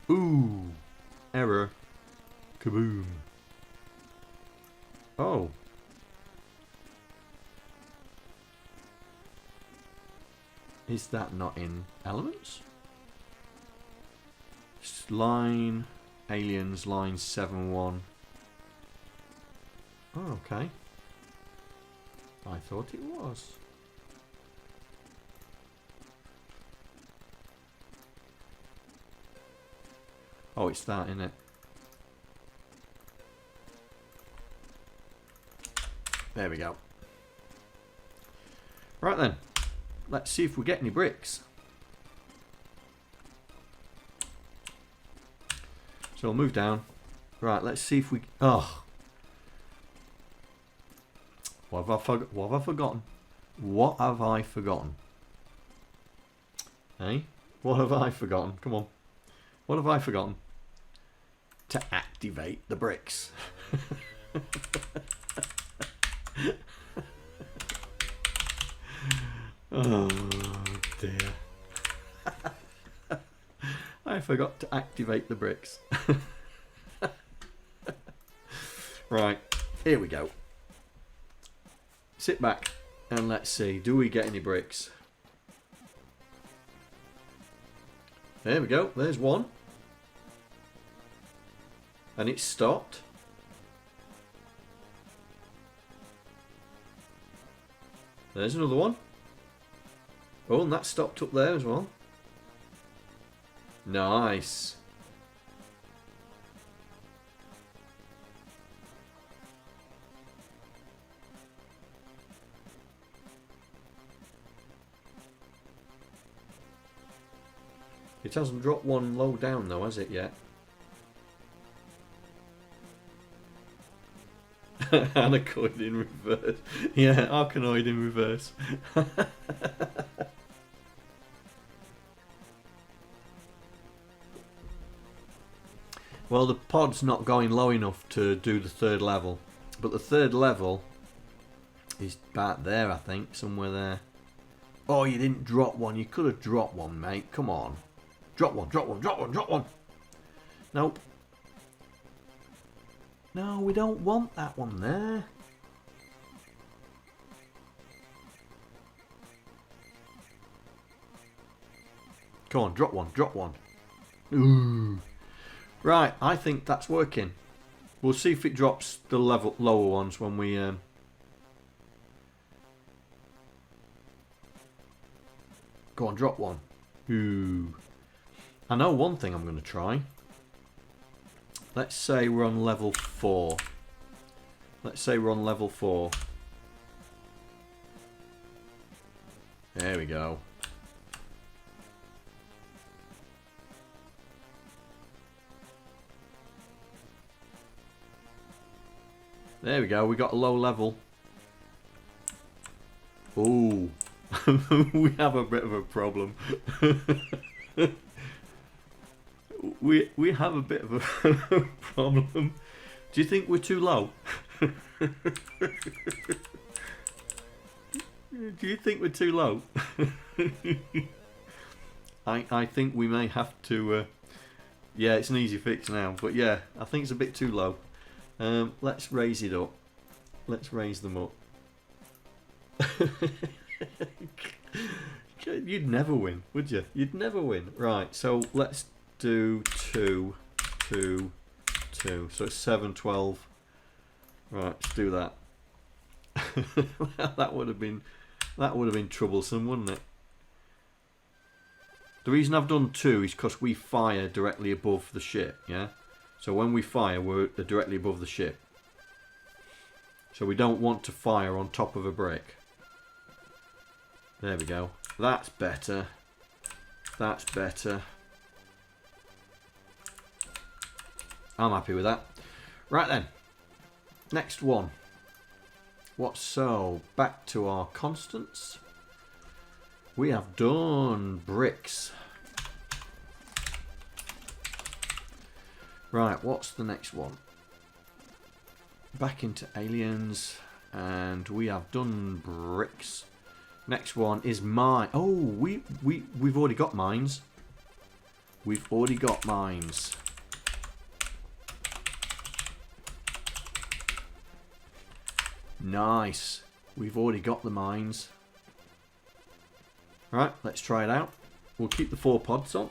Ooh. Error. Kaboom. Oh. Is that not in elements? Line aliens line 7-1. Oh, okay. I thought it was. Oh, it's that, isn't it? There we go. Right then. Let's see if we get any bricks. So we'll move down. Right, let's see if we... Oh. What have I forgotten? What have I forgotten? Hey? What have I forgotten? Come on. What have I forgotten? To activate the bricks. Oh dear. I forgot to activate the bricks. Right, here we go. Sit back and let's see, do we get any bricks? There we go, there's one. And it's stopped. There's another one. Oh, and that stopped up there as well. Nice. It hasn't dropped one low down though, has it yet? Anacoid in reverse. Yeah, Arkanoid in reverse. Well, the pod's not going low enough to do the third level. But the third level is about there, I think. Somewhere there. Oh, you didn't drop one. You could have dropped one, mate. Come on. Drop one, drop one, drop one, drop one. Nope. No, we don't want that one there. Come on, drop one, drop one. Ooh. Right, I think that's working. We'll see if it drops the lower ones when we... Go on, drop one. Ooh. I know one thing I'm going to try. Let's say we're on level 4. Let's say we're on level 4. There we go. There we go, we got a low level. Ooh. We have a bit of a problem. we have a bit of a problem. Do you think we're too low? Do you think we're too low? I think we may have to... yeah, it's an easy fix now. But yeah, I think it's a bit too low. Let's raise it up. Let's raise them up. You'd never win, would you? You'd never win. Right, so let's do 2, 2, 2. So it's 7, 12. Right, let's do that. that would have been troublesome, wouldn't it? The reason I've done 2 is because we fire directly above the ship, yeah? So when we fire, we're directly above the ship. So we don't want to fire on top of a brick. There we go. That's better. That's better. I'm happy with that. Right then. Next one. So, back to our constants. We have done bricks. Right, what's the next one? Back into aliens, and we have done bricks. Next one is mine. Oh, we've already got mines. We've already got mines. Nice. We've already got the mines. Right, let's try it out. We'll keep the 4 pods on.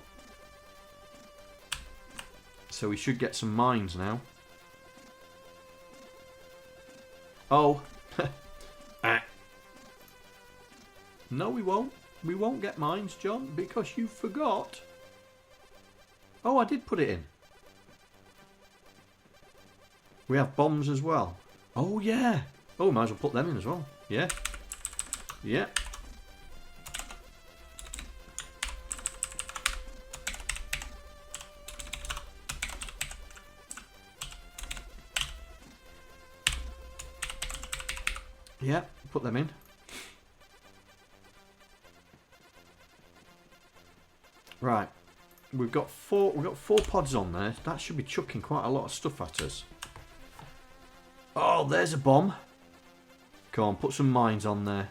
So we should get some mines now. Oh. No, we won't. We won't get mines, John, because you forgot. Oh, I did put it in. We have bombs as well. Oh, yeah. Oh, might as well put them in as well. Yeah. Yeah. Yeah, put them in. Right, we've got four pods on there. That should be chucking quite a lot of stuff at us. Oh, there's a bomb. Come on, put some mines on there.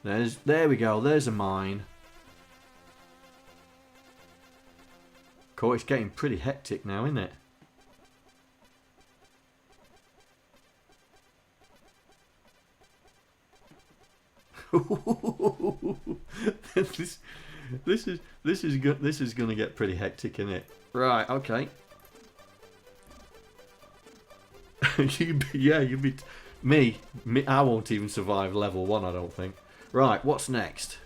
There we go. There's a mine. Cool, it's getting pretty hectic now, isn't it? This is gonna get pretty hectic, isn't it? Right, okay. Me, I won't even survive level 1, I don't think. Right, what's next?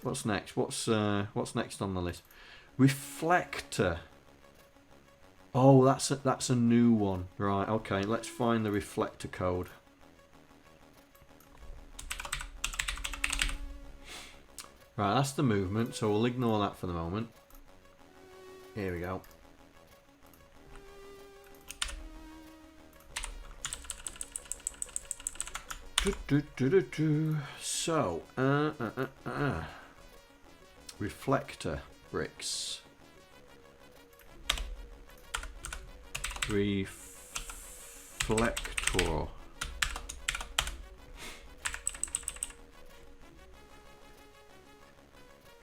What's next? What's next on the list? Reflector. Oh, that's a new one. Right, okay, let's find the reflector code. Right, that's the movement, so we'll ignore that for the moment. Here we go. So, reflector bricks. Reflector.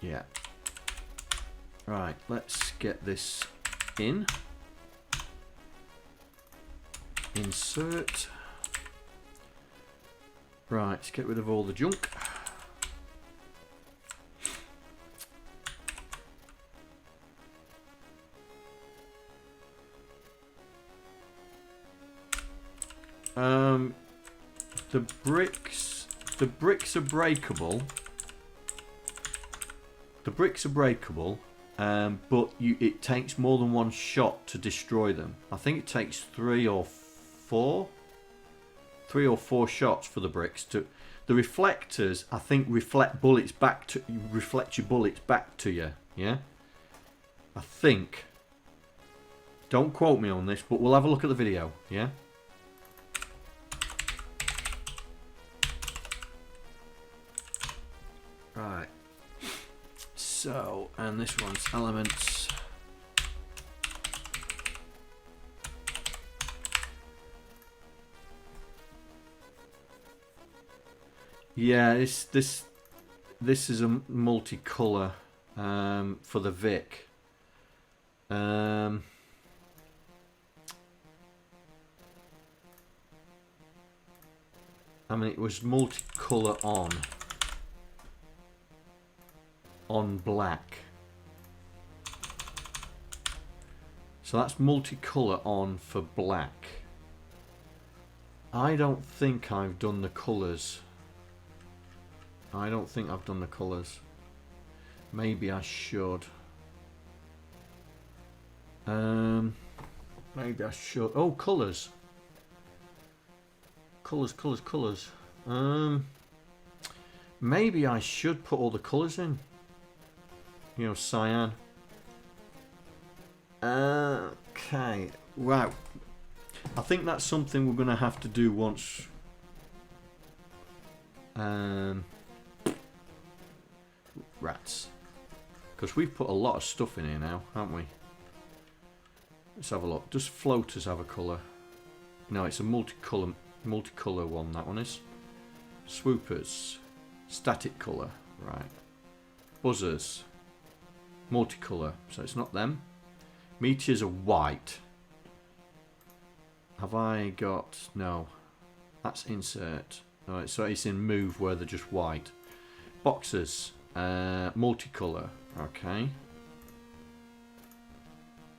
Yeah. Right, let's get this in. Insert. Right, let's get rid of all the junk. The bricks are breakable. The bricks are breakable, but it takes more than one shot to destroy them. I think it takes three or four shots for the bricks to. The reflectors, I think, reflect your bullets back to you. Yeah, I think. Don't quote me on this, but we'll have a look at the video. Yeah. Right. So, and this one's elements. Yeah, this is a multicolour for the Vic. I mean, it was multicolour on black. So that's multicolour on for black. I don't think I've done the colours. I don't think I've done the colours. Maybe I should. Maybe I should. Oh, colours. Colours. Maybe I should put all the colours in. You know, cyan. Okay. Wow. I think that's something we're going to have to do once. Rats. Because we've put a lot of stuff in here now, haven't we? Let's have a look. Does floaters have a colour? No, it's a multicolour one, that one is. Swoopers. Static colour. Right. Buzzers. Multicolour. So it's not them. Meteors are white. Have I got... No. That's insert. Alright, so it's in move where they're just white. Boxers. Multicolour. Okay.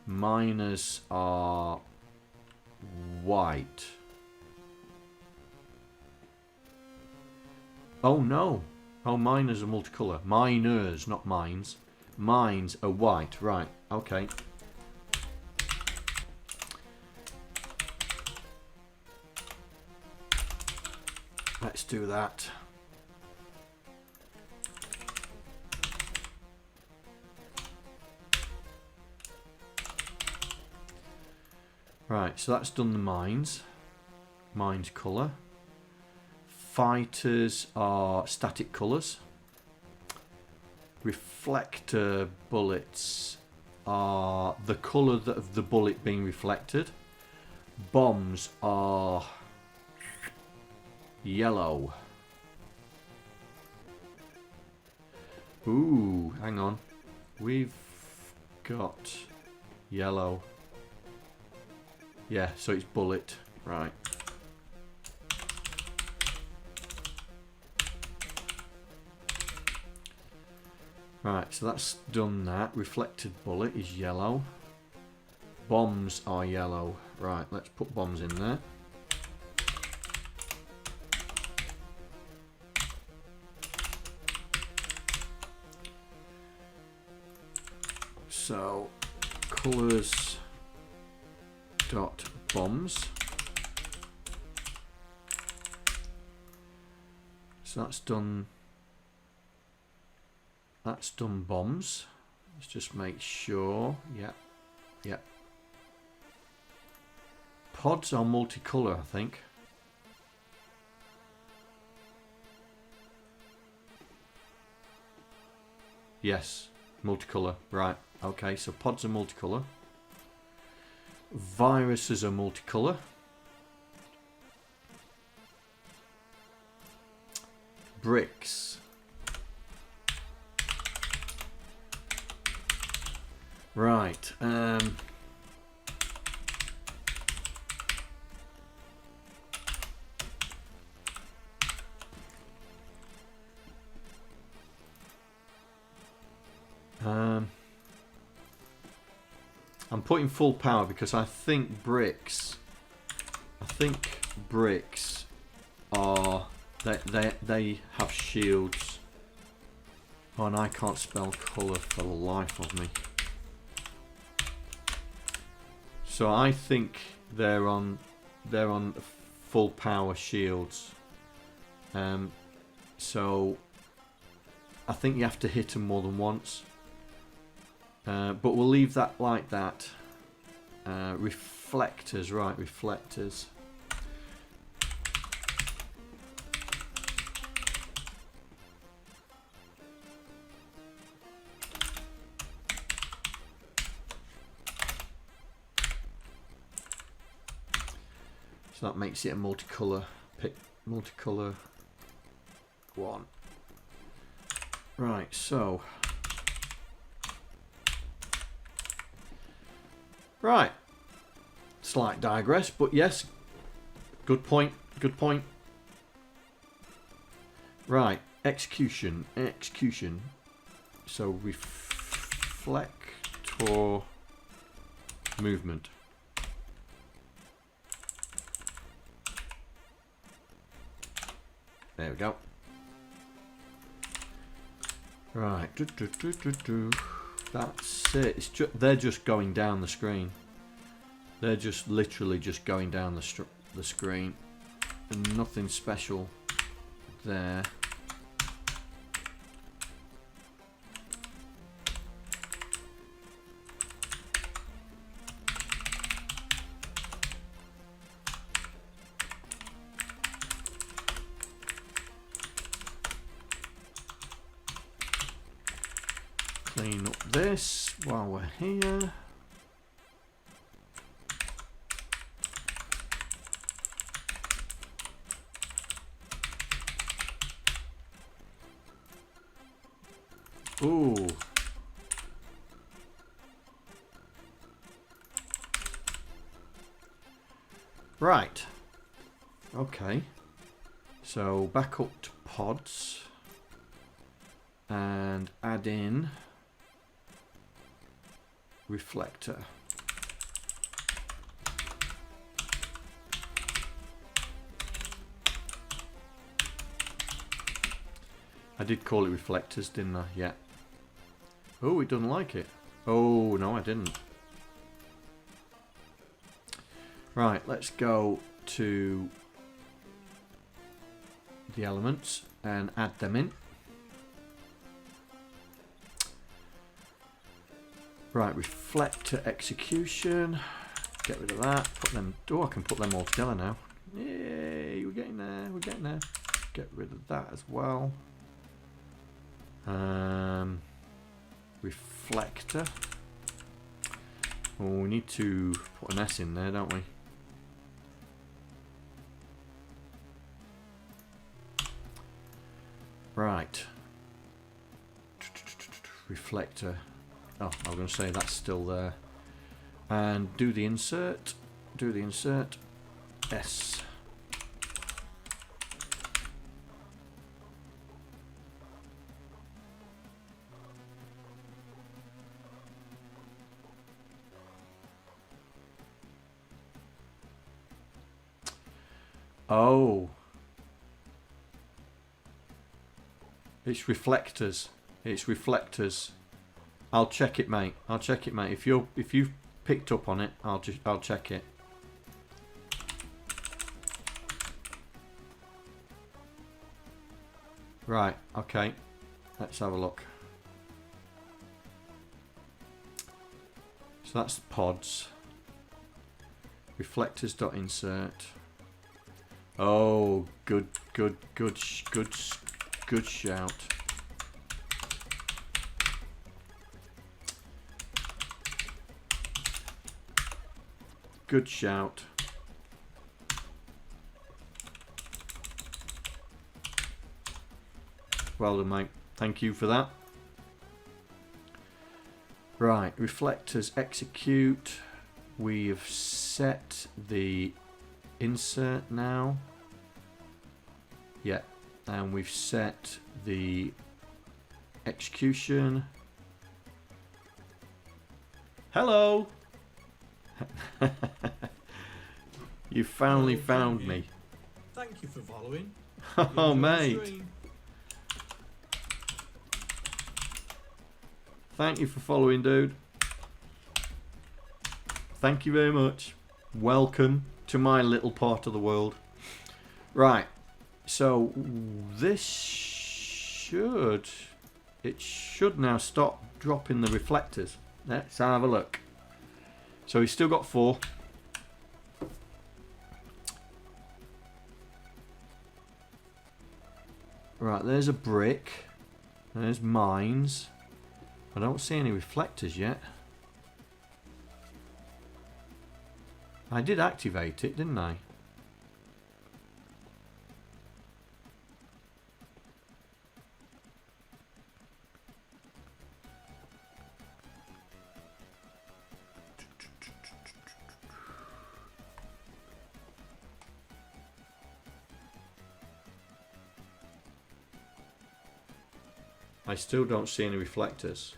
Miners are white. Oh no. Oh, miners are multicolour. Miners, not mines. Mines are white. Right. Okay. Let's do that. Right, so that's done the mines. Mines colour. Fighters are static colours. Reflector bullets are the colour of the bullet being reflected. Bombs are yellow. Ooh, hang on. We've got yellow. Yeah, so it's bullet. Right. Right, so that's done that. Reflected bullet is yellow. Bombs are yellow. Right, let's put bombs in there. So colors dot bombs. So that's done. That's done bombs. Let's just make sure. Yep. Yep. Pods are multicolour, I think. Yes, multicolour. Right. Okay, so pods are multicolour. Viruses are multicolour. Bricks. Right. I'm putting full power because I think bricks are they have shields. Oh, and I can't spell colour for the life of me. So I think they're on full power shields. So I think you have to hit them more than once. But we'll leave that like that. Reflectors, right, reflectors. So that makes it a multicolour pick, multicolour one. Right, so right, slight digress, but yes, good point, good point. Right, execution, so reflector movement. There we go. Right, that's it. It's they're just going down the screen. They're just literally just going down the screen, and nothing special there. Clean up this while we're here. Ooh. Right. Okay. So back up to pods and add in reflector. I did call it reflectors, didn't I? Yeah. Oh, it doesn't like it. Oh, no, I didn't. Right, let's go to the elements and add them in. Right, reflector execution. Get rid of that. Put them. Oh, I can put them all together now. Yay, we're getting there. We're getting there. Get rid of that as well. Reflector. Oh, we need to put an S in there, don't we? Right. Reflector. Oh, I was going to say that's still there. And do the insert. Do the insert. S. Oh. It's reflectors. It's reflectors. I'll check it, mate. I'll check it, mate. If you've picked up on it, I'll check it. Right, okay. Let's have a look. So that's the pods. Reflectors.insert. Oh, good shout. Good shout. Well done, mate. Thank you for that. Right, reflectors execute. We've set the insert now. Yeah, and we've set the execution. Hello! You finally found me. Thank you for following. Oh, Enjoy the mate. stream. Thank you for following, dude. Thank you very much. Welcome to my little part of the world. Right, so this should now stop dropping the reflectors. Let's have a look. So he's still got 4. Right, there's a brick. There's mines. I don't see any reflectors yet. I did activate it, didn't I? I still don't see any reflectors.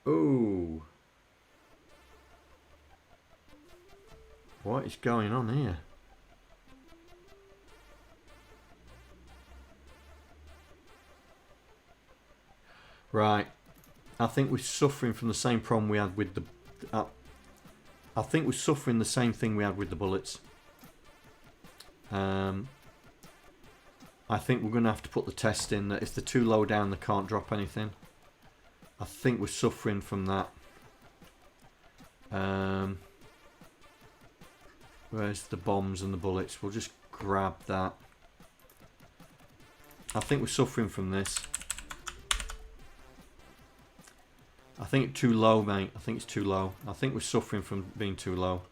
Ooh. What is going on here? Right. I think we're suffering from the same problem we had with the... I think we're suffering the same thing we had with the bullets. I think we're going to have to put the test in that if they're too low down they can't drop anything. I think we're suffering from that. Where's the bombs and the bullets? We'll just grab that. I think we're suffering from this. I think it's too low, mate. I think it's too low. I think we're suffering from being too low.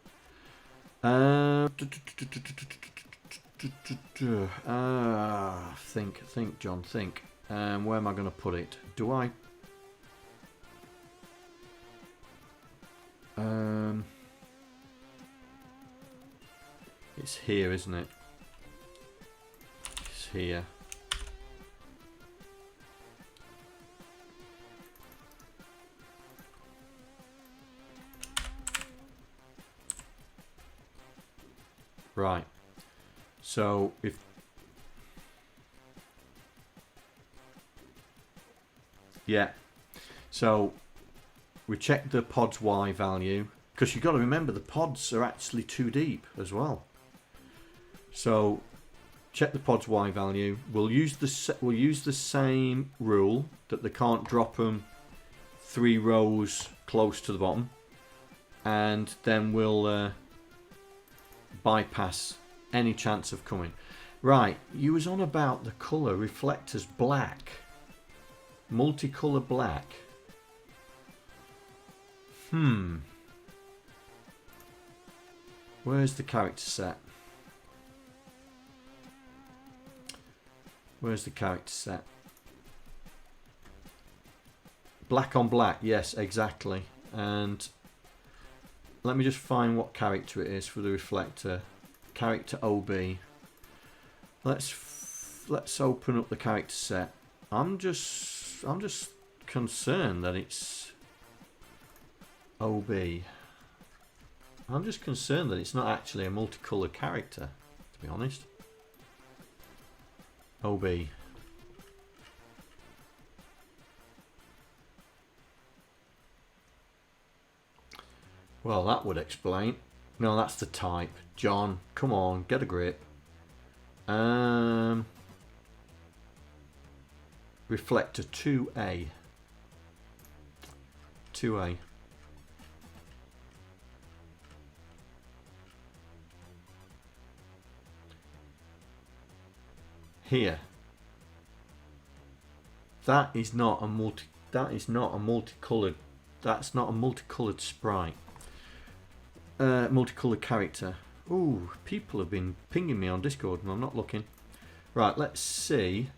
Think, John, think. Where am I going to put it? Do I... it's here, isn't it? It's here. Right. So if yeah, so we check the pod's Y value because you've got to remember the pods are actually too deep as well. So check the pod's Y value. We'll use the same rule that they can't drop them 3 rows close to the bottom, and then we'll bypass any chance of coming. Right, you was on about the colour reflectors black, multicolour black. Where's the character set? Where's the character set? Black on black, yes, exactly. And let me just find what character it is for the reflector. Character OB. Let's let's open up the character set. I'm just concerned that it's OB. I'm just concerned that it's not actually a multicolored character, to be honest. OB. Well, that would explain. No, that's the type. John, come on, get a grip. Reflector 2A. 2A. Here. That is not a multicolored. That's not a multicolored sprite. Multicolored character. Ooh, people have been pinging me on Discord and I'm not looking. Right, let's see.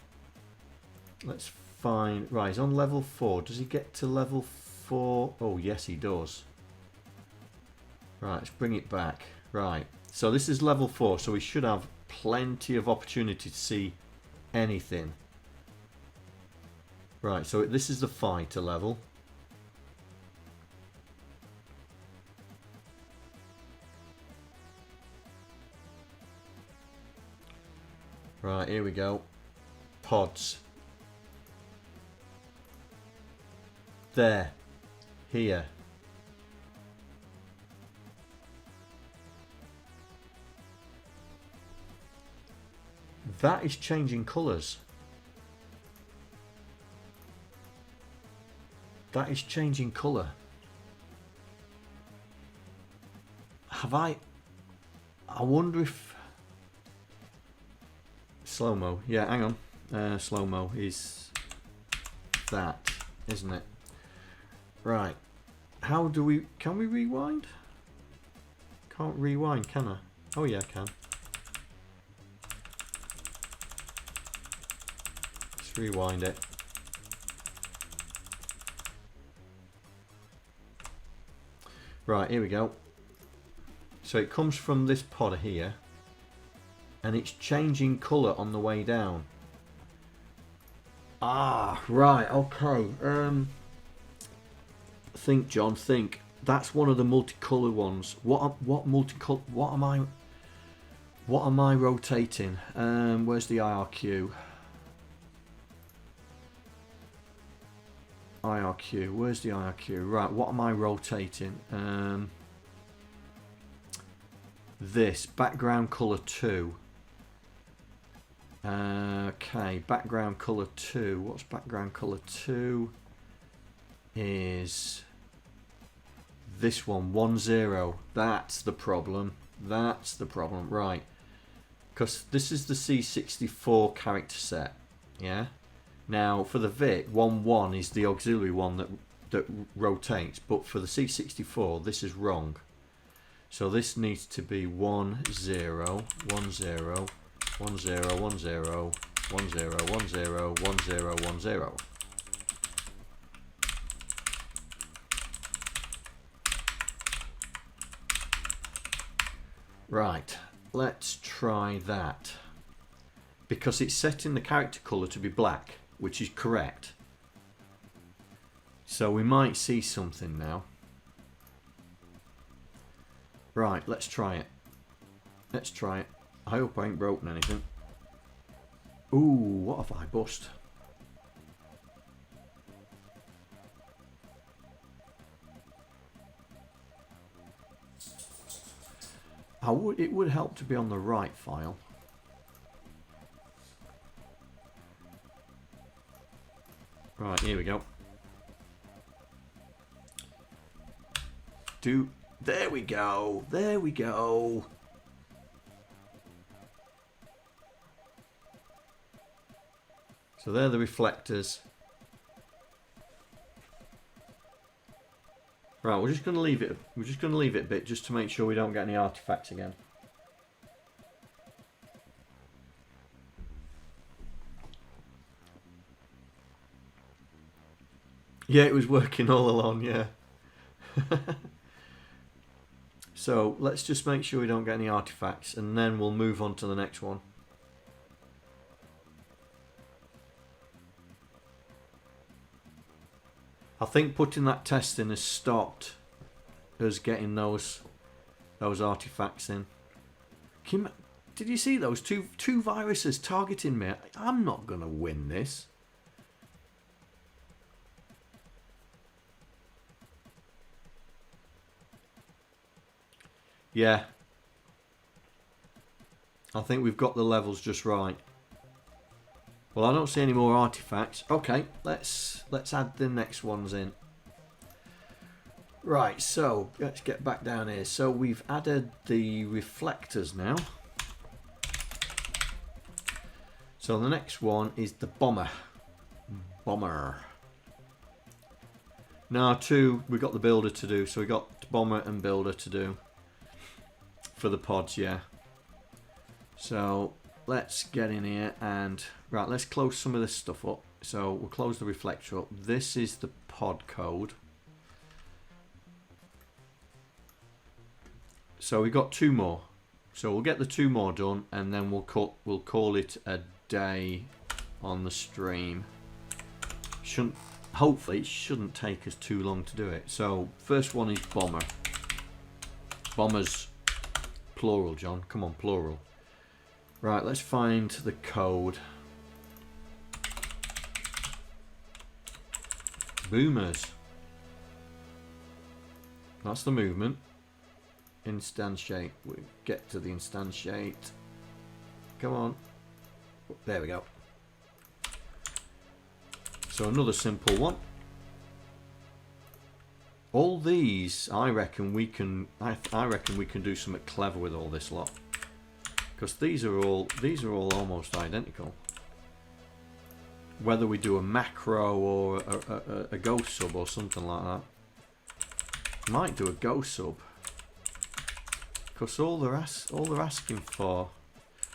Let's find. Right, he's on level 4. Does he get to level 4? Oh, yes, he does. Right, let's bring it back. Right, so this is level 4, so we should have plenty of opportunity to see anything. Right, so this is the fighter level. Right, here we go. Pods. There. Here. That is changing colours. That is changing colour. Have I wonder if... Slow-mo. Yeah, hang on. Slow-mo is that, isn't it? Right. How do we... Can we rewind? Can't rewind, can I? Oh yeah, I can. Let's rewind it. Right, here we go. So it comes from this pod here. And it's changing colour on the way down. Ah, right, okay. Think, John, think. That's one of the multicolour ones. What am I rotating? Where's the IRQ? IRQ, where's the IRQ? Right, what am I rotating? This background colour 2. Okay, background colour 2. What's background colour 2? Is this one 10. That's the problem. That's the problem. Right. Because this is the C64 character set. Yeah. Now for the VIC, 11 is the auxiliary one that rotates. But for the C64, this is wrong. So this needs to be 10, 10, 10, 10, 10, 10, 10, 10, 10, 10. Right, let's try that. Because it's setting the character colour to be black, which is correct. So we might see something now. Right, let's try it. Let's try it. I hope I ain't broken anything. Ooh, what have I bust? It would help to be on the right file. Right, here we go. There we go. There we go. So they're the reflectors. Right, we're just going to leave it. We're just going to leave it a bit just to make sure we don't get any artifacts again. Yeah, it was working all along. Yeah. So let's just make sure we don't get any artifacts, and then we'll move on to the next one. I think putting that test in has stopped us getting those artifacts in. Did you see those two viruses targeting me? I'm not going to win this. Yeah. I think we've got the levels just right. Well, I don't see any more artifacts. Okay, let's add the next ones in. Right, so let's get back down here. So we've added the reflectors now. So the next one is the bomber. Now we've got the builder to do. So we got bomber and builder to do for the pods, yeah. So let's get in here and right, let's close some of this stuff up. So we'll close the reflector up. This is the pod code. So we got 2 more. So we'll get the 2 more done, and then we'll call it a day on the stream. Hopefully it shouldn't take us too long to do it. So first one is bomber. Bombers, plural, John. Come on, plural. Right, let's find the code. Boomers. That's the movement. Instantiate. We get to the instantiate. Come on. There we go. So another simple one. All these, I reckon we can. I reckon we can do something clever with all this lot. Because these are all almost identical. Whether we do a macro or a go sub or something like that. Might do a go sub. Because all they're asking for,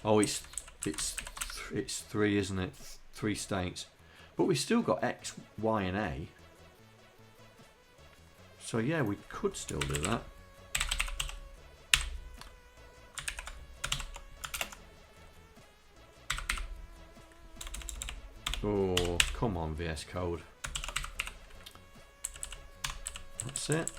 oh, it's 3, isn't it? 3 states, but we still got X, Y, and A. So yeah, we could still do that. Oh, come on, VS Code. That's it.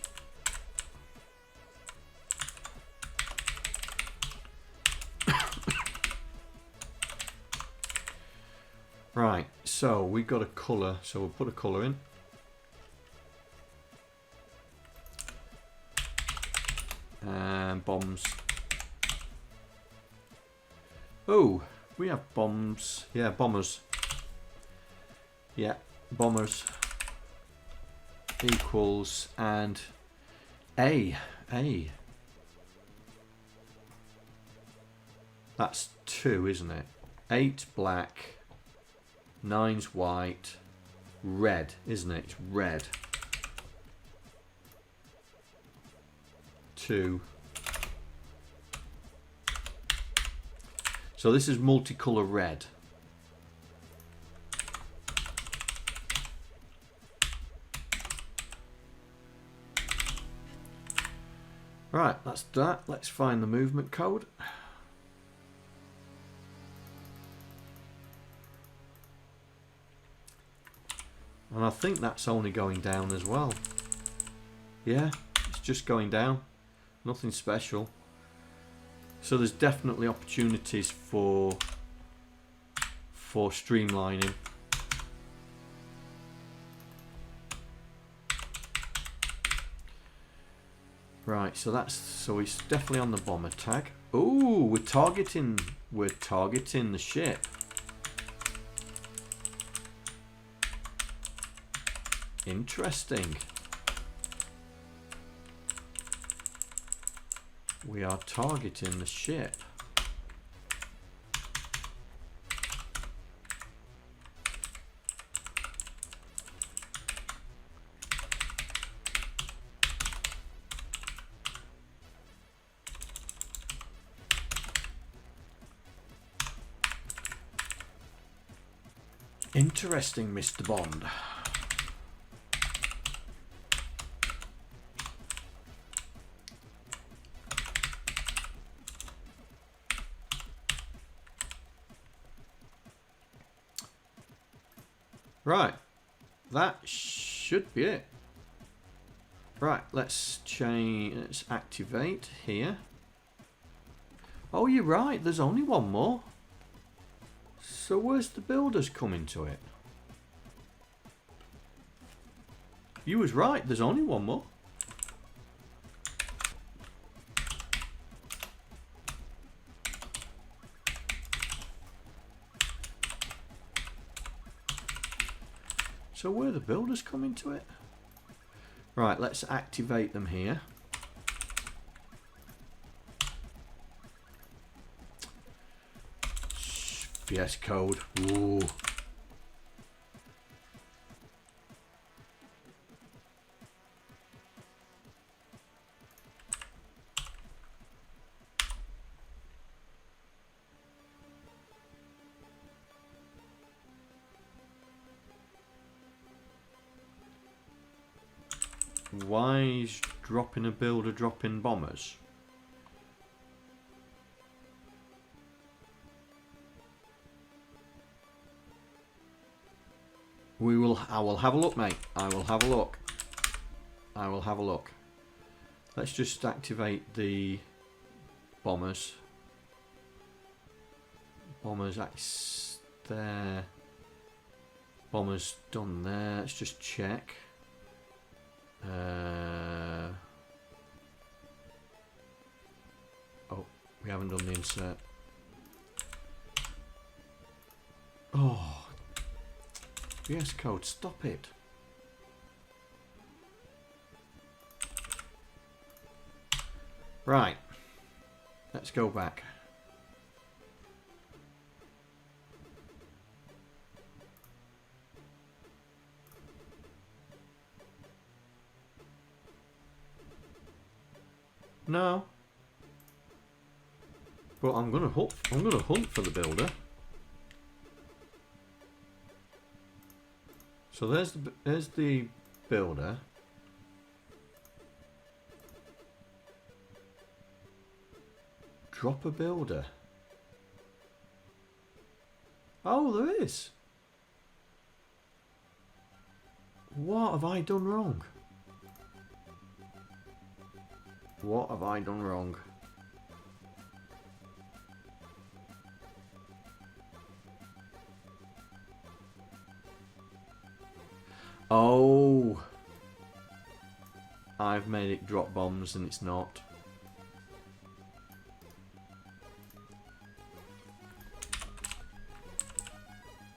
Right, so we've got a colour, so we'll put a colour in. And bombs. Oh, we have bombs. Yeah, bombers. Yeah, bombers equals and A. That's 2, isn't it? 8 black. 9's white, red, isn't it? It's red. 2. So this is multicolour red. Right, that's that. Let's find the movement code. And I think that's only going down as well. Yeah, it's just going down. Nothing special. So there's definitely opportunities for streamlining. Right, so it's definitely on the bomber tag. Ooh, we're targeting the ship. Interesting. We are targeting the ship. Interesting, Mr. Bond. Right, that should be it. Right, let's change. Let's activate here. Oh, you're right. There's only one more. So where's the builders coming to it? You was right. There's only one more. So where are the builders coming to it? Right, let's activate them here. VS Code. Ooh. Why is dropping a builder dropping bombers? I will have a look, mate. I will have a look. I will have a look. Let's just activate the bombers. Bombers there. Bombers done there. Let's just check. Oh, we haven't done the insert. Oh, VS Code, stop it. Right, let's go back. No. But I'm gonna hunt for the builder. So there's the builder. Drop a builder. Oh, there is. What have I done wrong? What have I done wrong? Oh, I've made it drop bombs and it's not.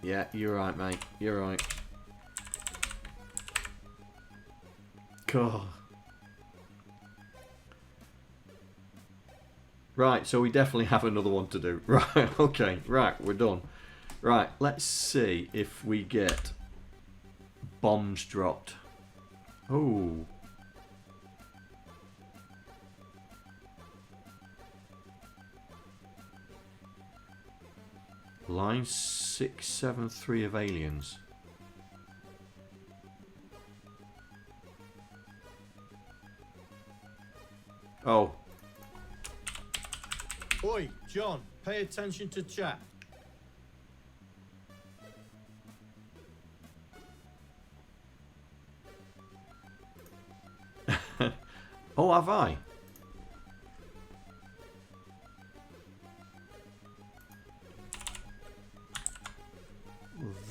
Yeah, you're right, mate. You're right. God. Right, so we definitely have another one to do. Right, okay, right, we're done. Right, let's see if we get bombs dropped. Oh. Line 673 of aliens. Oh. Oi, John, pay attention to chat. Oh, have I?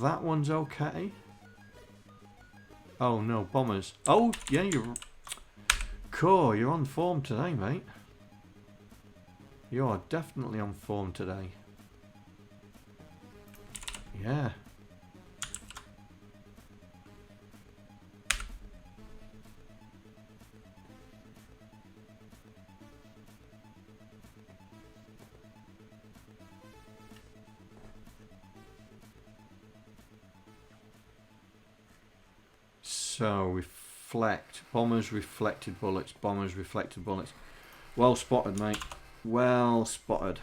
That one's okay. Oh no, bombers. Oh, yeah, you're... Cool, you're on form today, mate. You are definitely on form today. Yeah. So, reflect. Bombers, reflected bullets. Bombers, reflected bullets. Well spotted, mate. Well spotted.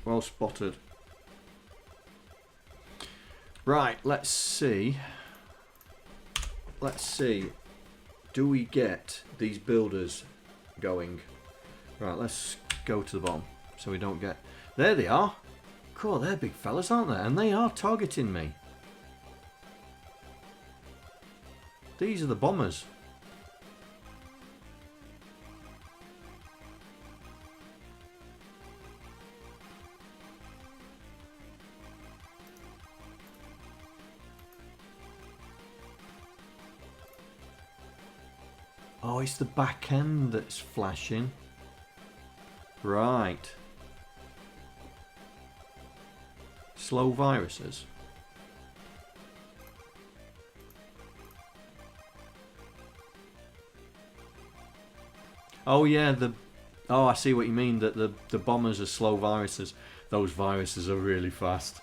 Well spotted. Right, let's see. Let's see. Do we get these builders going? Right, let's go to the bottom so we don't get... There they are. Cool, they're big fellas, aren't they? And they are targeting me. These are the bombers. Oh, it's the back end that's flashing. Right. Slow viruses. Oh yeah, I see what you mean, that the bombers are slow viruses. Those viruses are really fast.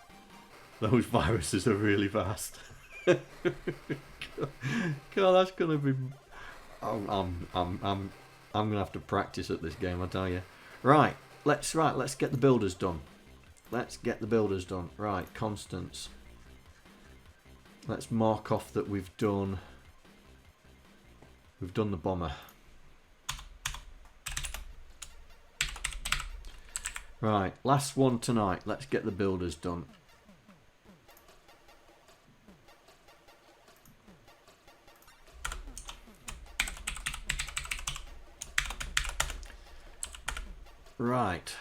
Those viruses are really fast. God, that's gonna be. I'm gonna have to practice at this game, I tell you. Right, let's get the builders done. Let's get the builders done. Right, constants. Let's mark off that we've done the bomber. Right, last one tonight. Let's get the builders done. Right.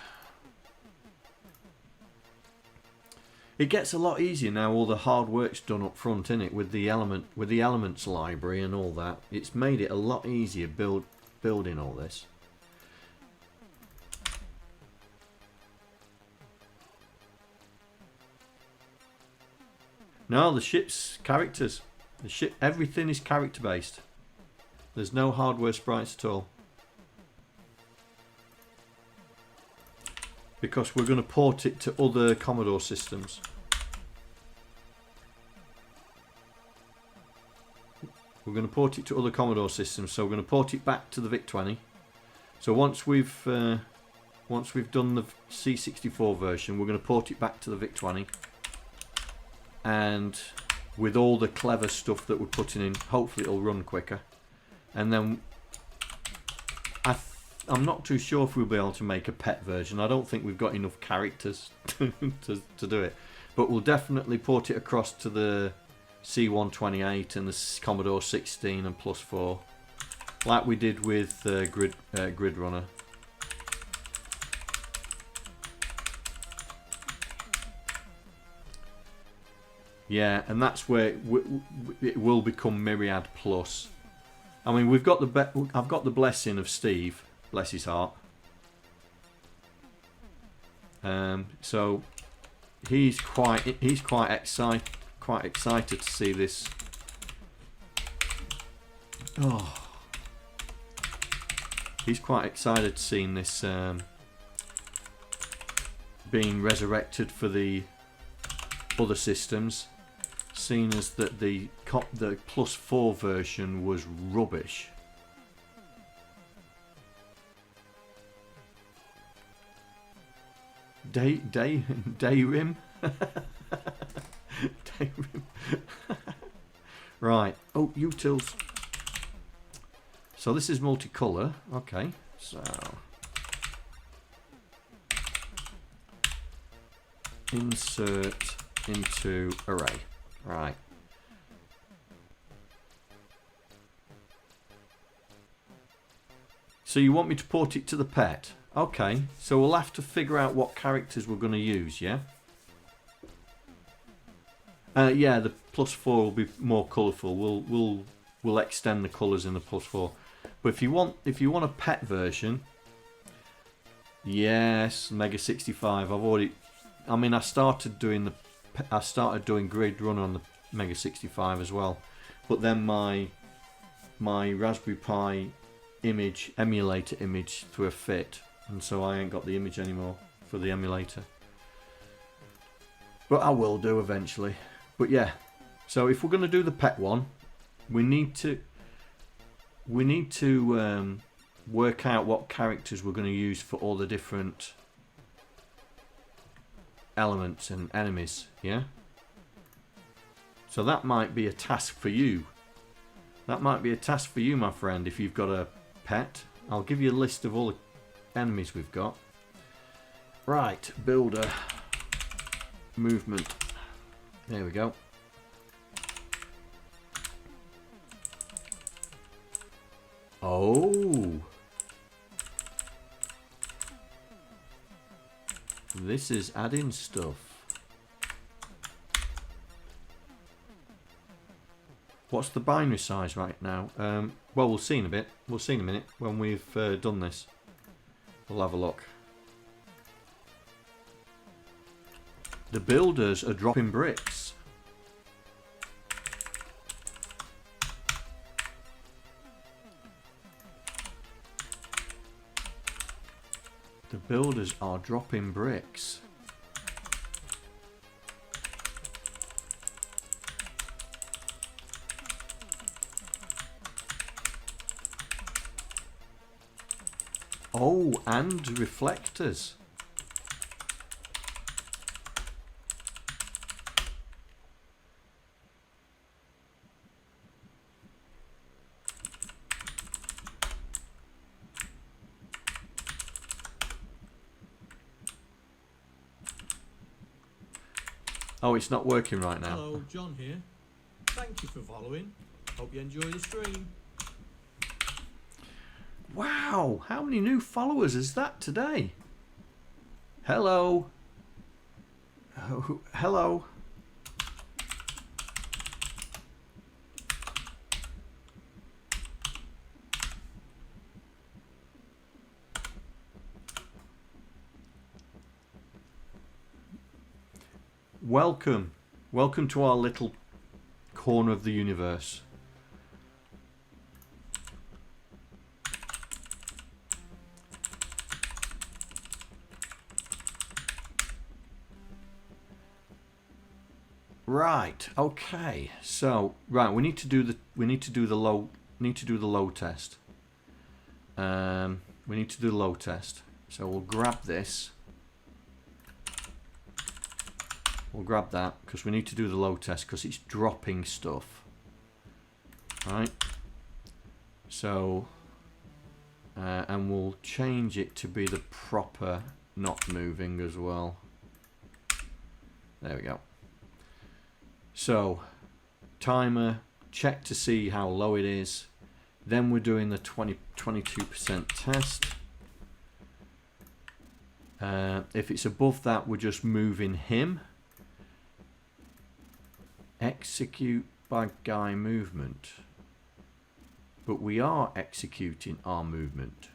It gets a lot easier now. All the hard work's done up front, innit? With the elements library and all that. It's made it a lot easier building all this. No, the ship's characters. The ship, everything is character based. There's no hardware sprites at all. Because we're going to port it to other Commodore systems. We're going to port it to other Commodore systems, so we're going to port it back to the VIC-20. So once we've done the C64 version, we're going to port it back to the VIC-20. And with all the clever stuff that we're putting in, hopefully it'll run quicker. And then I'm not too sure if we'll be able to make a pet version. I don't think we've got enough characters to do it. But we'll definitely port it across to the C128 and the Commodore 16 and Plus 4, like we did with Gridrunner. Yeah, and that's where it will become Myriad Plus. I mean, I've got the blessing of Steve, bless his heart. So he's quite excited to see this. Oh, he's quite excited to seeing this being resurrected for the other systems, seeing as that the Plus 4 version was rubbish. Dayrim? Dayrim. Right. Oh, utils. So this is multicolour. Okay. So insert into array. Right. So you want me to port it to the pet? Okay, so we'll have to figure out what characters we're going to use, yeah? Yeah, the Plus 4 will be more colourful. We'll extend the colours in the Plus 4. But if you want a pet version, yes, Mega 65. I started doing Gridrunner on the Mega 65 as well. But then my Raspberry Pi emulator image threw a fit. And so I ain't got the image anymore for the emulator. But I will do eventually. But yeah, so if we're going to do the pet one, we need to work out what characters we're going to use for all the different elements and enemies, yeah? So that might be a task for you. That might be a task for you, my friend, if you've got a pet. I'll give you a list of all the enemies we've got, Right, builder movement. There we go. Oh, this is adding stuff. What's the binary size right now? Well, we'll see in a bit. We'll see in a minute when we've done this. We'll have a look. The builders are dropping bricks. The builders are dropping bricks. Oh, and reflectors. Oh, it's not working right now. Hello, John here. Thank you for following. Hope you enjoy the stream. Wow, how many new followers is that today? Hello. Oh, hello. Welcome. Welcome to our little corner of the universe. Right. Okay. So, right, we need to do the low test. We need to do the low test. So we'll grab this. We'll grab that because we need to do the load test because it's dropping stuff. Right. So, and we'll change it to be the proper not moving as well. There we go. So, timer, check to see how low it is. Then we're doing the 22% test. If it's above that, we're just moving him. Execute by guy movement. But we are executing our movement.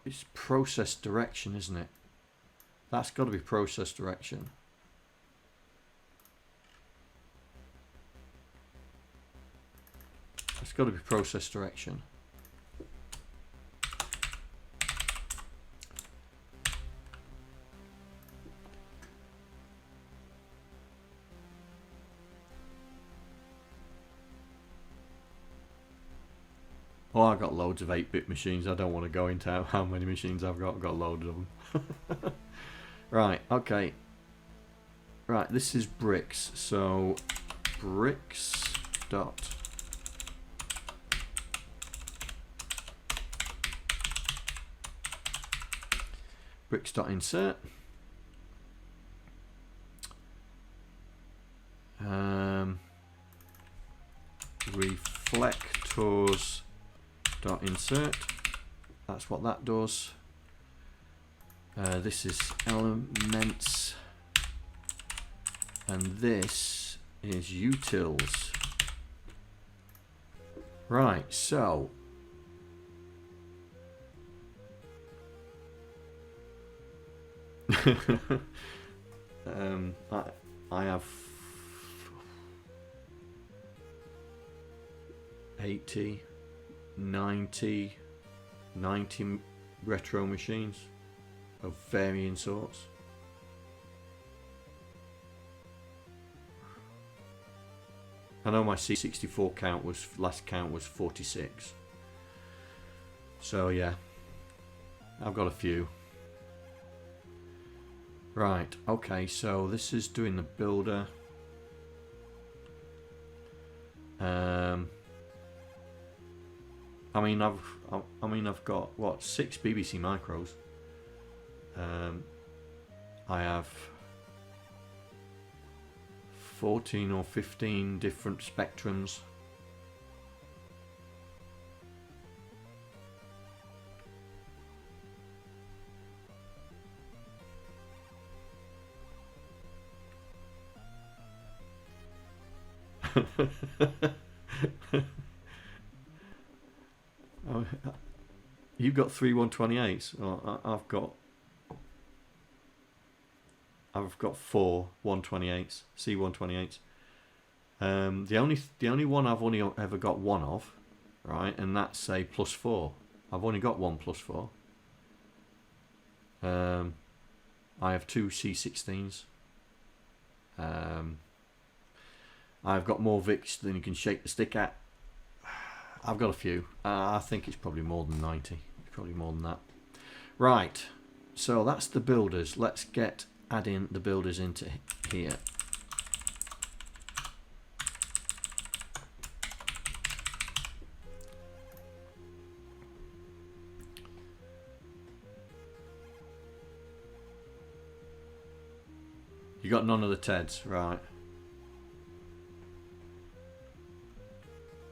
It's process direction, isn't it? That's got to be process direction. It's got to be process direction. Oh, I've got loads of 8-bit machines. I don't want to go into how many machines I've got. I've got loads of them. Right, okay. Right, this is bricks. So, bricks dot. Bricks dot insert. Reflectors dot insert. That's what that does. This is elements, and this is utils. Right, so I have 80, 90 retro machines of varying sorts. I know my C64 count was, last count was 46. So yeah, I've got a few. Right, okay, so this is doing the builder. I mean, I've got what, 6 BBC micros. I have 14 or 15 different spectrums. Oh, you've got 3 128s. Oh, I've got 4 128s, C128s. The only one I've only ever got one of, right, and that's a +4. I've only got one +4. I have 2 C16s. I've got more VICs than you can shake the stick at. I've got a few. I think it's probably more than 90. It's probably more than that. Right. So that's the builders. Let's get adding the builders into here. You got none of the TEDs, right?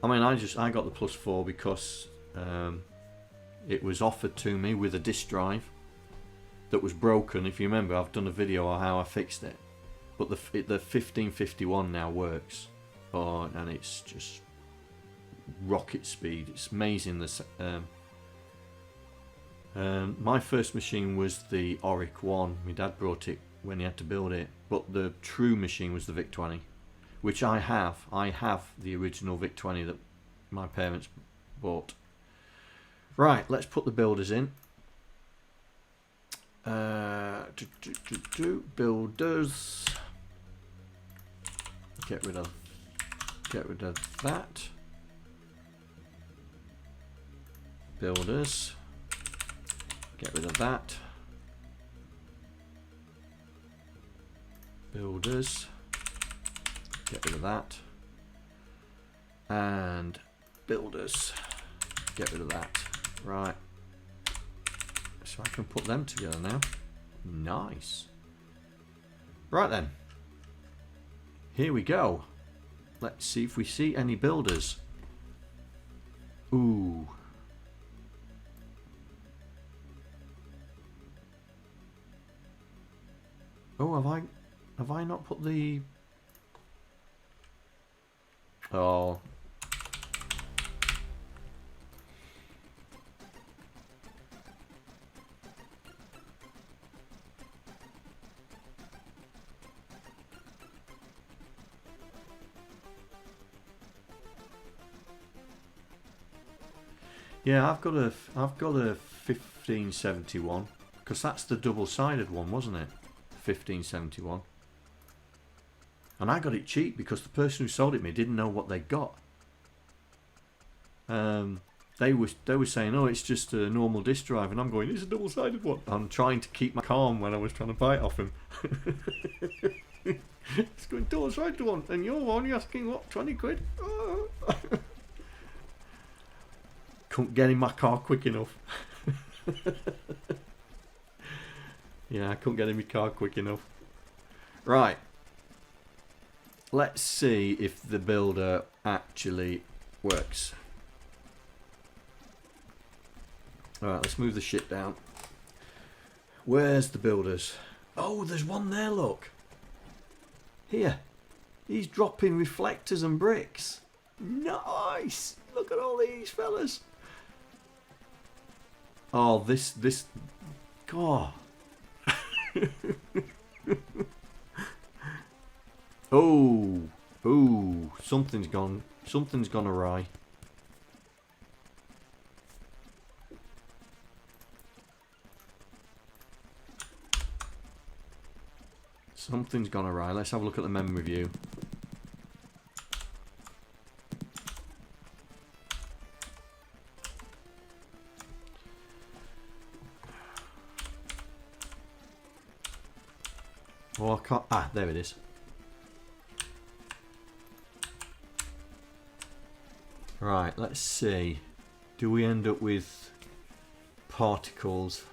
I mean, I got the +4 because it was offered to me with a disk drive that was broken. If you remember, I've done a video on how I fixed it. But the 1551 now works, and it's just rocket speed. It's amazing. My first machine was the Auric 1. My dad brought it when he had to build it, but the true machine was the VIC-20. Which I have. I have the original VIC-20 that my parents bought. Right, let's put the builders in. Builders. Get rid of that. Builders. Get rid of that. Builders. Get rid of that. And builders. Get rid of that. Right. So I can put them together now. Nice. Right then. Here we go. Let's see if we see any builders. Ooh. Oh, have I not put the... Oh. Yeah, I've got a 1571 because that's the double-sided one, wasn't it? 1571. And I got it cheap because the person who sold it me didn't know what they got. They were saying, oh, it's just a normal disk drive, and I'm going, it's a double-sided one. I'm trying to keep my calm when I was trying to buy it off him. It's going double-sided one, and you're only asking what, 20 quid? Oh. Couldn't get in my car quick enough. Yeah, I couldn't get in my car quick enough. Right. Let's see if the builder actually works. Alright, let's move the shit down. Where's the builders? Oh, there's one there, look. Here. He's dropping reflectors and bricks. Nice! Look at all these fellas. Oh, this... God. Oh, something's gone awry. Something's gone awry. Let's have a look at the memory view. Oh, I can't. Ah, there it is. Right, let's see. Do we end up with particles?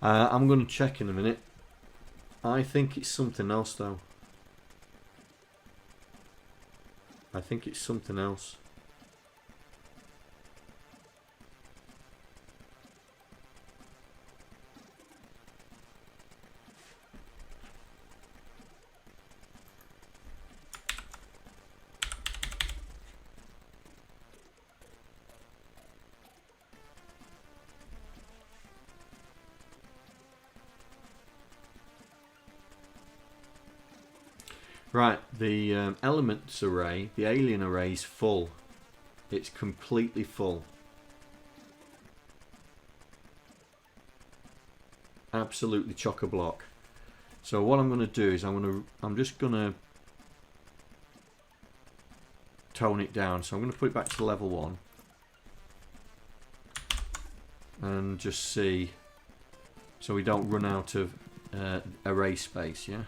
I'm going to check in a minute. I think it's something else though. I think it's something else. Right, the elements array, the alien array is full. It's completely full. Absolutely chock-a-block. So what I'm going to do is I'm just going to tone it down. So I'm going to put it back to level 1 and just see so we don't run out of array space. Yeah.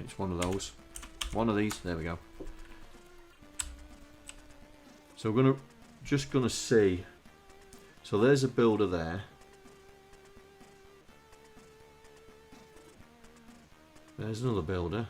It's one of those. One of these. There we go. So we're just gonna see. So there's a builder there. There's another builder.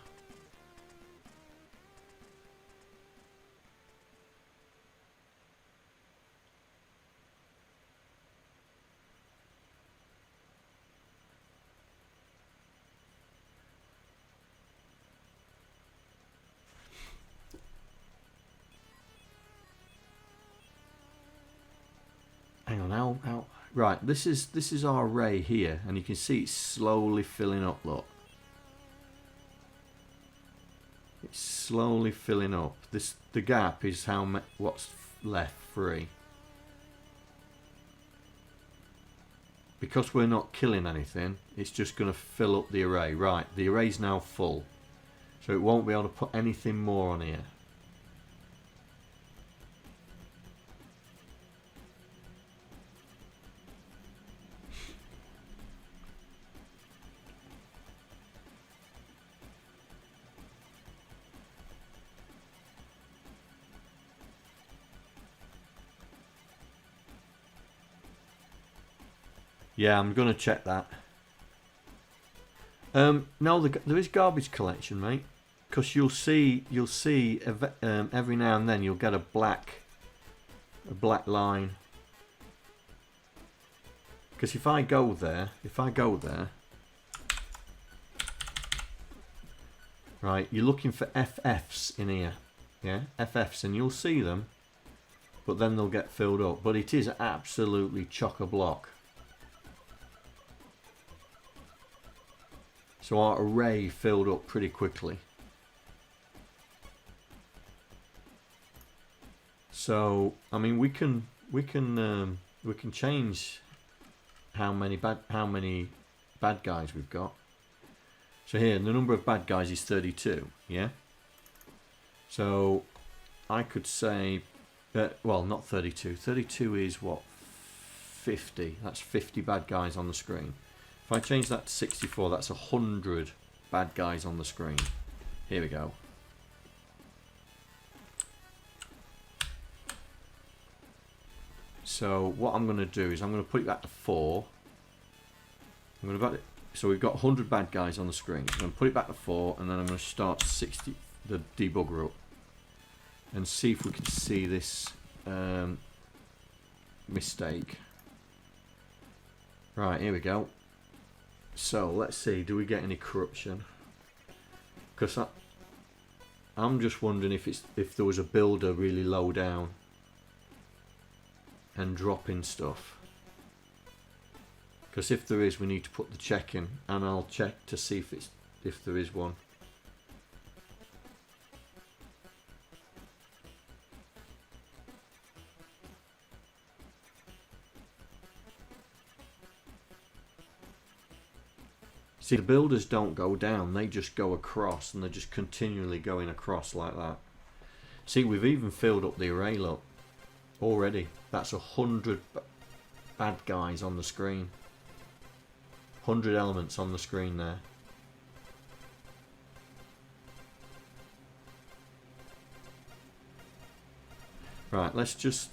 Hang on, now, right, this is our array here, and you can see it's slowly filling up, look. It's slowly filling up. The gap is what's left free. Because we're not killing anything, it's just going to fill up the array. Right, the array's now full. So it won't be able to put anything more on here. Yeah, I'm going to check that. No, there is garbage collection, mate. Because you'll see every now and then you'll get a black line. Because if I go there, right, you're looking for FFs in here, yeah, FFs, and you'll see them, but then they'll get filled up. But it is absolutely chock-a-block. So our array filled up pretty quickly. So I mean, we can change how many bad guys we've got. So here, the number of bad guys is 32. Yeah. So I could say, well, not 32. 32 is what? 50. That's 50 bad guys on the screen. If I change that to 64, that's 100 bad guys on the screen. Here we go. So what I'm going to do is I'm going to put it back to 4. So we've got 100 bad guys on the screen. I'm going to put it back to 4, and then I'm going to start 60 the debugger up and see if we can see this mistake. Right, here we go. So let's see, do we get any corruption? Because I'm just wondering if there was a builder really low down and dropping stuff. Because if there is, we need to put the check in, and I'll check to see if there is one. See, the builders don't go down, they just go across, and they're just continually going across like that. See, we've even filled up the array, look. Already. That's 100 bad guys on the screen. 100 elements on the screen there. Right, let's just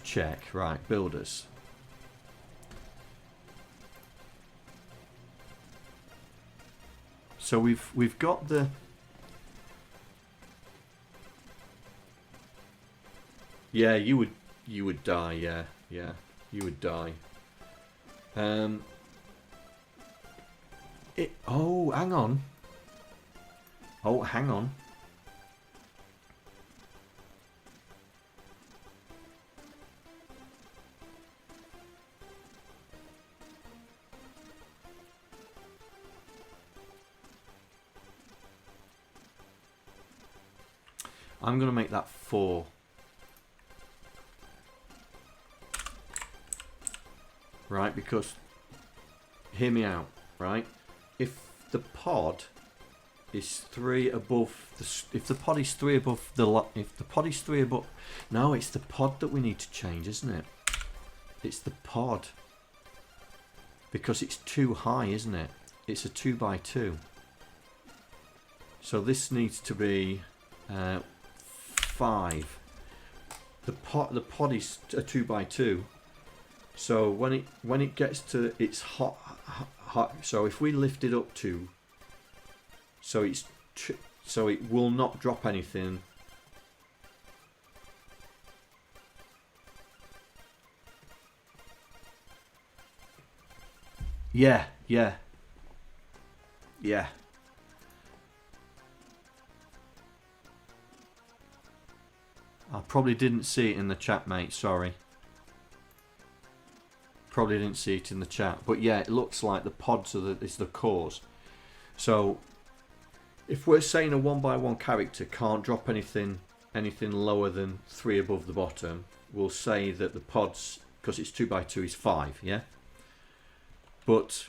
check. Right, builders. So we've got the yeah, you would die, yeah, you would die. Oh, hang on. Oh, hang on. I'm going to make that 4. Right, because, hear me out, right? If the pod is 3 above, if the pod is 3 above if the pod is 3 above, no, it's the pod that we need to change, isn't it? It's the pod. Because it's too high, isn't it? It's a 2x2. So this needs to be 5. The pod is a 2x2. So when it gets to its hot, so if we lift it up to, so it will not drop anything. Yeah. I probably didn't see it in the chat, mate. Sorry. Probably didn't see it in the chat, but yeah, it looks like the pods is the cause. So if we're saying a 1x1 character can't drop anything lower than 3 above the bottom, we'll say that the pods, because it's 2x2, is 5. Yeah, but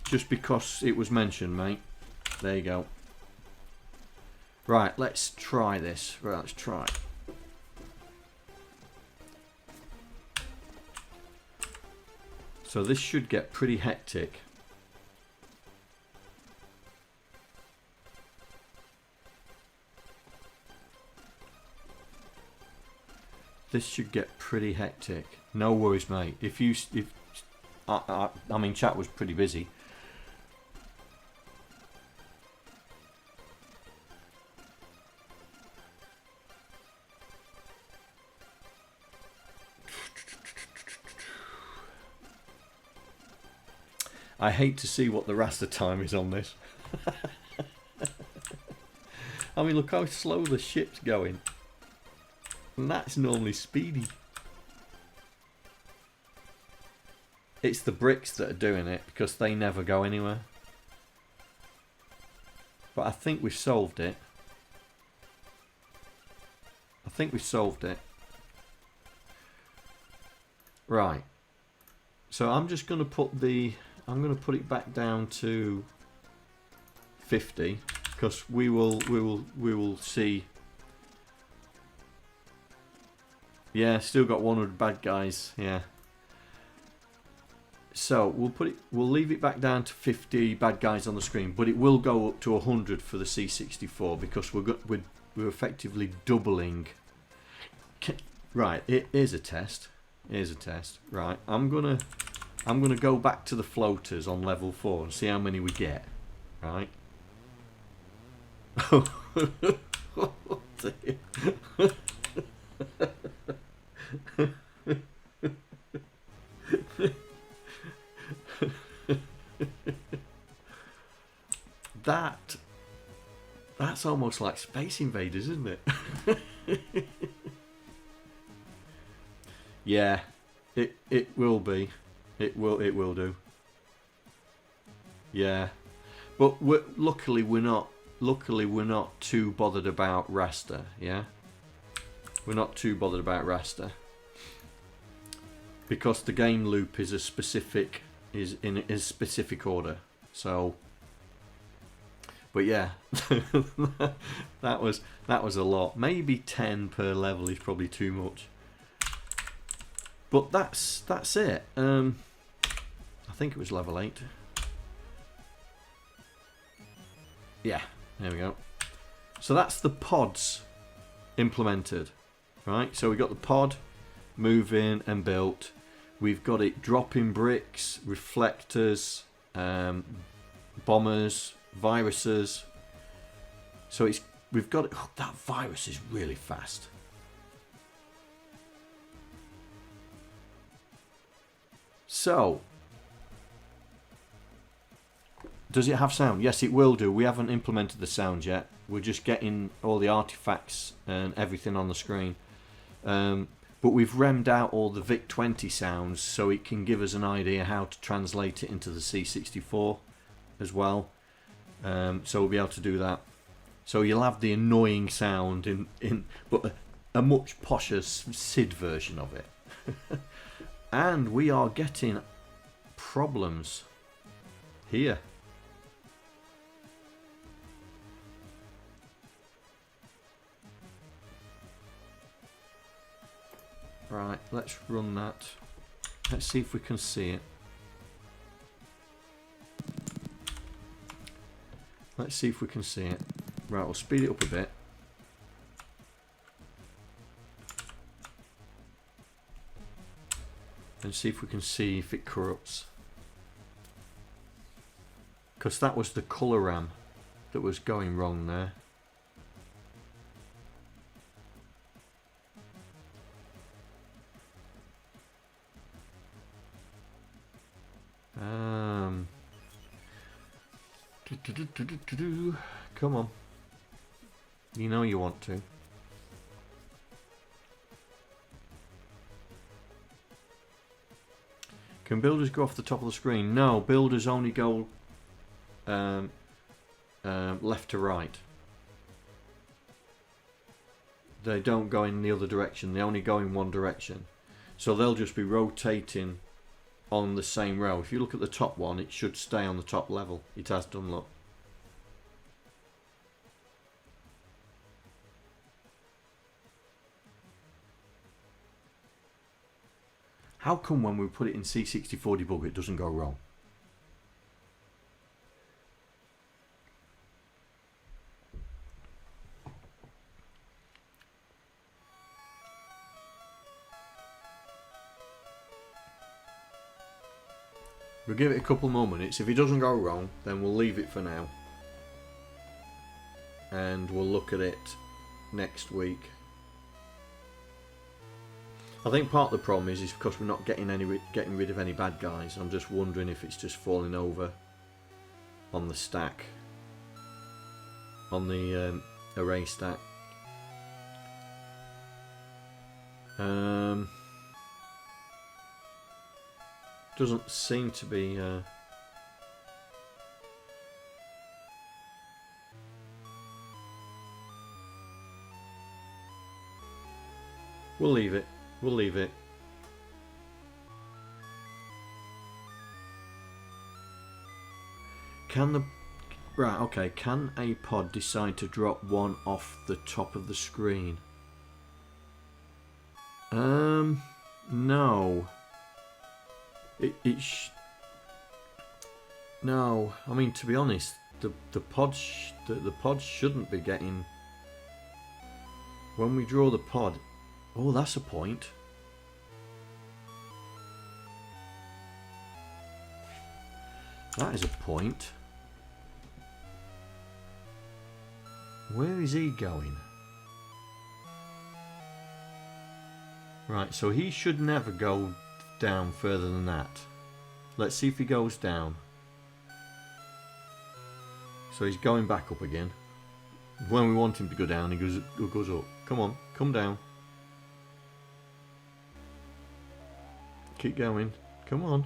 just because it was mentioned, mate. There you go. Right, let's try this. Right, let's try. So this should get pretty hectic. This should get pretty hectic. No worries, mate. I mean, chat was pretty busy. I hate to see what the raster time is on this. I mean, look how slow the ship's going. And that's normally speedy. It's the bricks that are doing it because they never go anywhere. But I think we've solved it. I think we've solved it. Right. So I'm just going to put it back down to 50 because we will see. Yeah, still got 100 bad guys. Yeah. So we'll leave it back down to 50 bad guys on the screen, but it will go up to 100 for the C64 because we're effectively doubling. Right, here's a test. Here's a test. Right, I'm gonna go back to the floaters on level 4 and see how many we get. Right. That's almost like Space Invaders, isn't it? Yeah, it will be. It will do. Yeah, but luckily we're not too bothered about raster. Yeah. We're not too bothered about raster because the game loop is in a specific order. So, but yeah, that was a lot. Maybe 10 per level is probably too much. But that's it. I think it was level 8. Yeah, there we go. So that's the pods implemented, right? So we got the pod moving and built. We've got it dropping bricks, reflectors, bombers, viruses. So we've got it. Oh, that virus is really fast. So, does it have sound? Yes, it will do. We haven't implemented the sound yet. We're just getting all the artifacts and everything on the screen. But we've remmed out all the VIC-20 sounds so it can give us an idea how to translate it into the C64 as well. So we'll be able to do that. So you'll have the annoying sound but a much posher SID version of it. And we are getting problems here. Right, let's run that. Let's see if we can see it. Let's see if we can see it. Right, we'll speed it up a bit. And see if we can see if it corrupts. Because that was the colour RAM that was going wrong there. Come on. You know you want to. Can builders go off the top of the screen? No, builders only go left to right. They don't go in the other direction. They only go in one direction. So they'll just be rotating on the same row. If you look at the top one, it should stay on the top level. It has done, look. How come when we put it in C64 debugger it doesn't go wrong? We'll give it a couple more minutes. If it doesn't go wrong, then we'll leave it for now. And we'll look at it next week. I think part of the problem is because we're not getting rid of any bad guys. I'm just wondering if it's just falling over on the stack, on the array stack. Doesn't seem to be. We'll leave it. We'll leave it. Can a pod decide to drop one off the top of the screen? No. No. I mean, to be honest, the pods shouldn't be getting. When we draw the pod. Oh, that's a point. That is a point. Where is he going? Right, so he should never go down further than that. Let's see if he goes down. So he's going back up again. When we want him to go down, he goes up. Come on, come down. Keep going. Come on.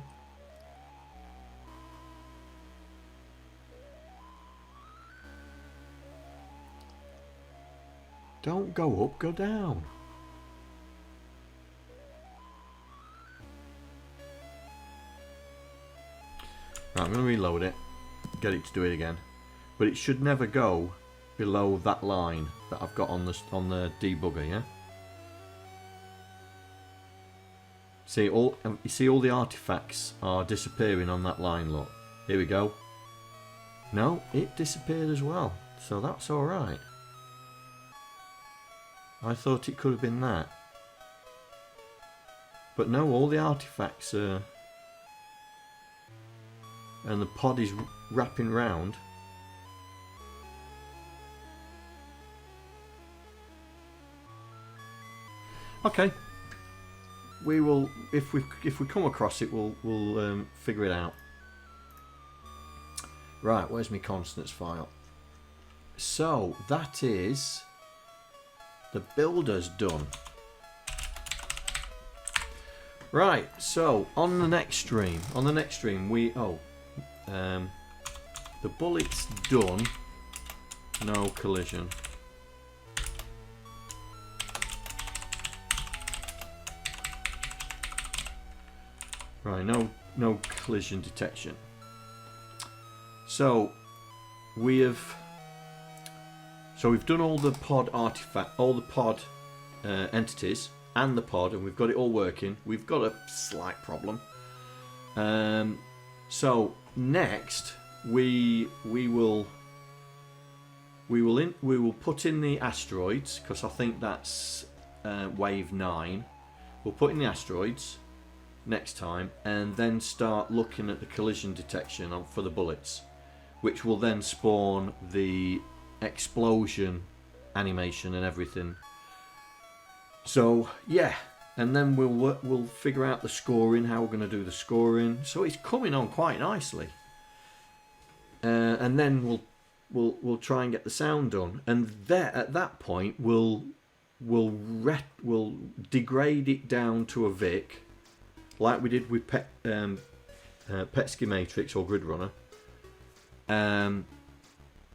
Don't go up, go down. Right, I'm going to reload it, get it to do it again. But it should never go below that line that I've got on the debugger, yeah? See, you see all the artifacts are disappearing on that line, look. Here we go. No, it disappeared as well, so that's alright. I thought it could have been that. But no, all the artifacts are... And the pod is wrapping round. Okay. We will, if we come across it, we'll figure it out. Right, where's my constants file? So that is the builder's done. Right, so on the next stream, we the bullet's done. No collision. Right, no collision detection. So we've done all the pod entities and the pod, and we've got it all working. We've got a slight problem. So next we will put in the asteroids, because I think that's wave 9. We'll put in the asteroids next time, and then start looking at the collision detection for the bullets, which will then spawn the explosion animation and everything. So yeah, and then we'll figure out the scoring, how we're going to do the scoring. So it's coming on quite nicely, and then we'll try and get the sound done, and there at that point we'll degrade it down to a Vic, like we did with Petsky Matrix or Gridrunner.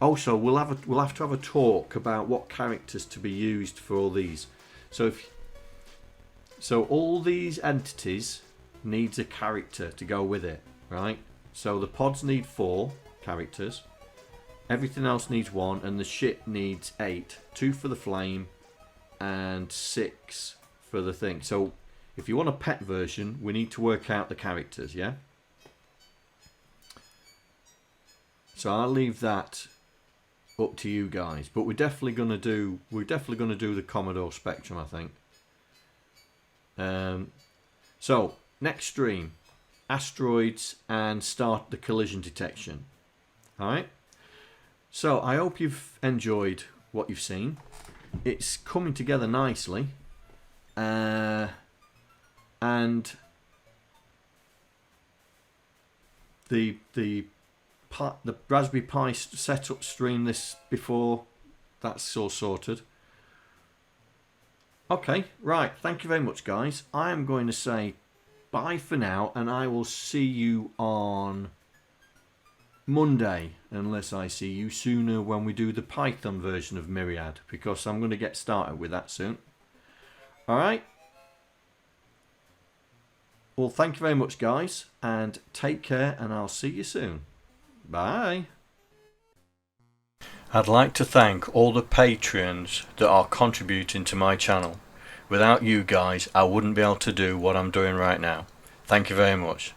Also, we'll have to have a talk about what characters to be used for all these. So all these entities needs a character to go with it, right? So the pods need 4 characters, everything else needs 1, and the ship needs 8. 2 for the flame and 6 for the thing. So if you want a pet version, we need to work out the characters, yeah? So I'll leave that up to you guys, but we're definitely gonna do the Commodore Spectrum, I think. So next stream, asteroids, and start the collision detection. Alright, so I hope you've enjoyed what you've seen. It's coming together nicely, and the Raspberry Pi setup stream this before, that's all sorted. Okay, right, thank you very much guys. I am going to say bye for now, and I will see you on Monday, unless I see you sooner when we do the Python version of Myriad, because I'm going to get started with that soon. Alright, well thank you very much guys, and take care, and I'll see you soon. Bye. I'd like to thank all the Patreons that are contributing to my channel. Without you guys, I wouldn't be able to do what I'm doing right now. Thank you very much.